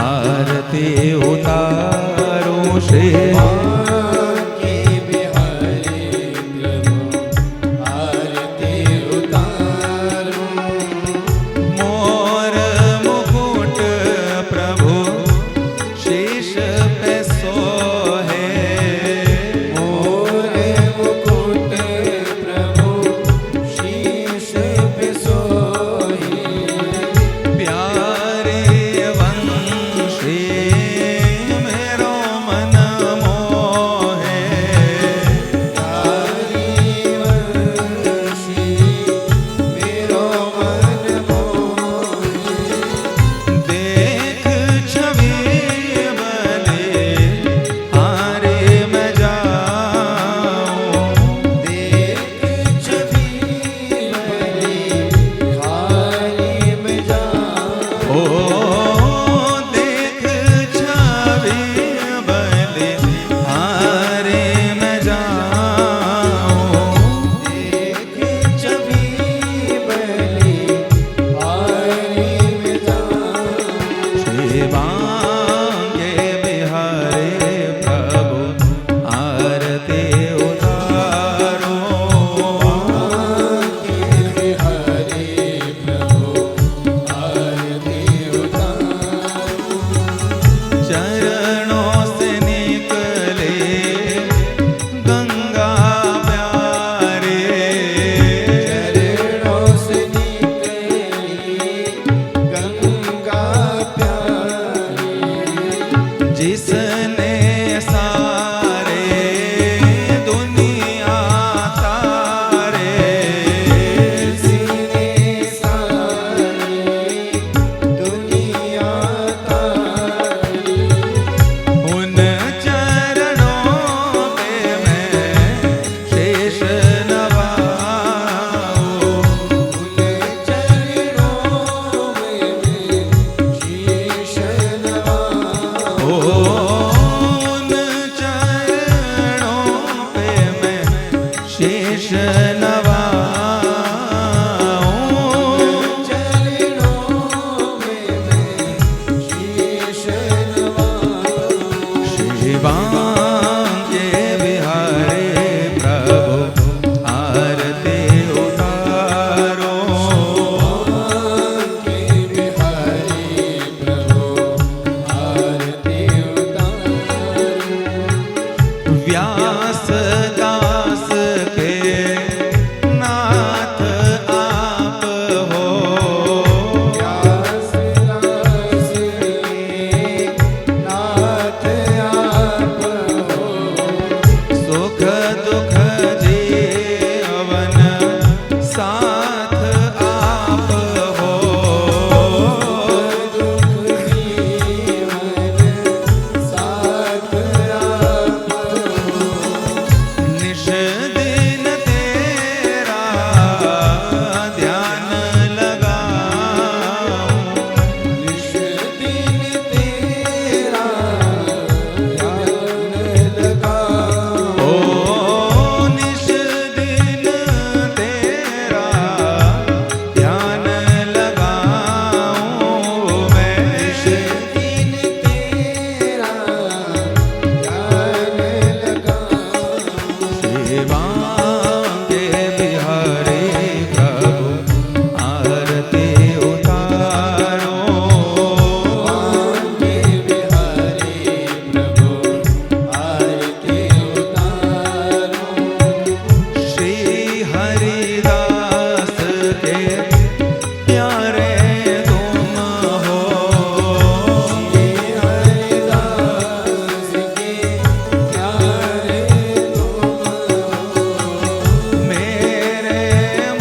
आरती उतारो, श्री बांके बिहारी प्रभु आरती उतारो। मोर मुकुट प्रभु शीश पे सो शेष नवाऊं, चरणों में मैं शीश नवाऊं। शिवांगे बिहारी प्रभु आरती उतारो, के बिहारी प्रभु आरती उतारो। व्यास दास के नाथ आप हो, व्यास दास के नाथ आप हो। सुख दुख जीवन साथ आप हो, दुख जीवन साथ आप हो। निश दिन तेरा ध्यान लगाऊं, निश दिन तेरा ध्यान लगाओ। ओ निश दिन तेरा ध्यान लगाऊं मैं, निश दिन तेरा ध्यान लगाओ। शिवांगे बिहारी प्रभु आरती उतारो, के बिहारी प्रभु आरती उतारो। श्री हरिदास के प्यारे तुम हो, श्री हरिदास के प्यारे तुम हो। मेरे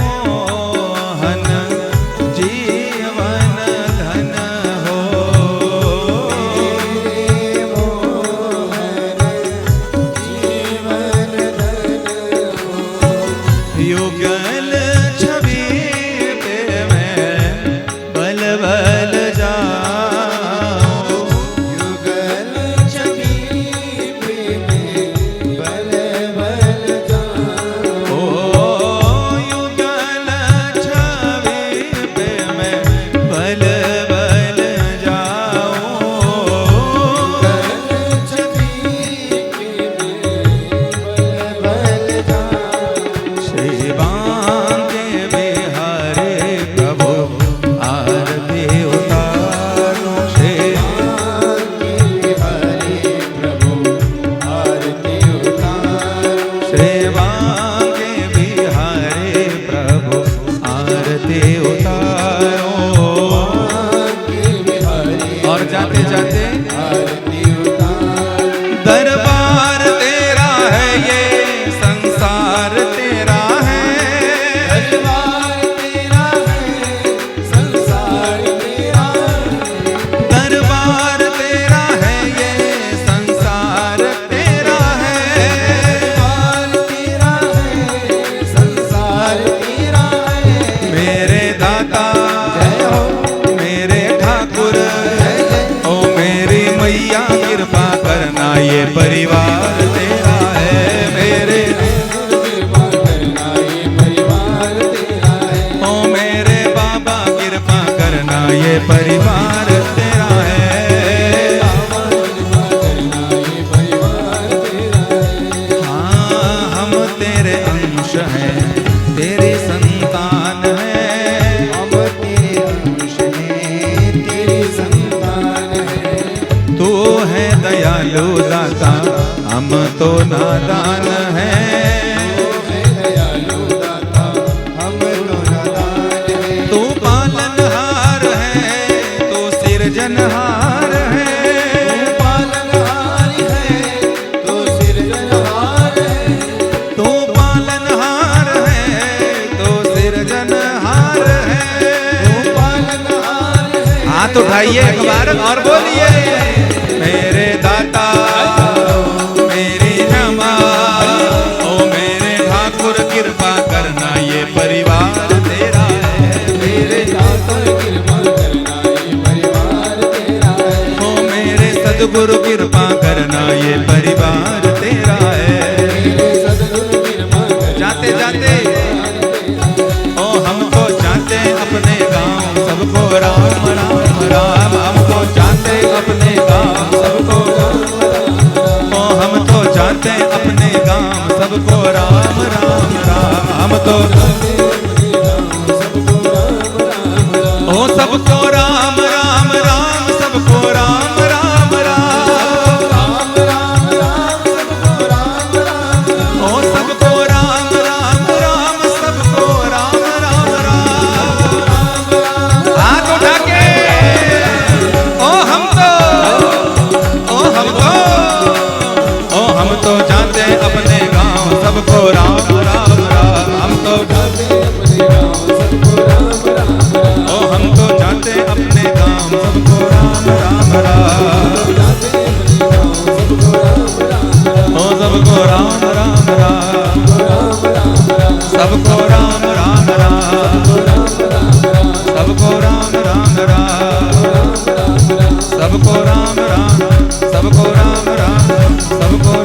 मोहन जीवन धन हो, मेरे मोहन जीवन धन हो। युगल छवि पे मैं बल बल जाऊं, युगल छवि पे मैं बल बल जाऊं। ओ युगल छवि पे मैं बल बल जाऊं, युगल छवि पे मैं बल बल जाऊं। शिवांगे बिहारी प्रभु आरती उतारो, के बिहारी प्रभु आरती उतारो। शिवांगे बिहारी प्रभु आरती उतारो। के बिहारी और जाते जाते आरती उतारो। दरबार तेरा है, ये संसार तेरा है, दरबार तेरा है, संसार तेरा है। दरबार तेरा है, ये संसार तेरा है, दरबार तेरा है, संसार तेरा है। मेरे दाता जय हो, मेरे ठाकुर, जय जय। ओ मेरी मैया कृपा करना, ये परिवार तेरा है, मेरे कृपा करना ये परिवार तेरा है। ओ मेरे बाबा कृपा करना, ये परिवार तेरा है। बाबा कृपा करना ये परिवार तेरा है। हाँ हम तेरे अंश हैं, तेरी संतान है, हम तेरे अंश हैं, तेरी संतान है। तू है दयालु दाता, हम तो नादान हैं, है दयालु दाता, हम तो नादान हैं। तू पालनहार है, तू सिरजनहार है, तू पालनहार है, तू सिरजनहार है। तू पालनहार है, तू सिरजनहार है। तू पालनहार है। हाथ उठाइए एक बार और बोलिए, मेरे दाता मेरी क्षमा, ओ मेरे ठाकुर कृपा करना, ये परिवार तेरा है, मेरे दाता कृपा करना ये परिवार तेरा है। ओ मेरे सद्गुरु कृपा करना, ये परिवार तेरा है। मेरे सद्गुरु कृपा करना सबको राम राम राम। हम तो जाते अपने धाम सबको राम राम राम। ओ सबको राम राम राम, सबको राम राम राम। राम राम राम सबको राम राम राम। ओ सबको राम राम राम, सबको राम राम राम। हाथ उठा के ओ हम तो जाते अपने गांव सबको राम राम राम। हम तो जाते अपने गाँव सबको राम राम राम। ओ हम तो जाते अपने गांव सबको राम राम राम। जाते अपने गाँव सबको राम राम राम। ओ सबको राम राम राम, राम राम राम। सबको राम राम राम, सबको राम राम राम। सबको राम राम राम, सबको राम राम, सबको राम राम, सबको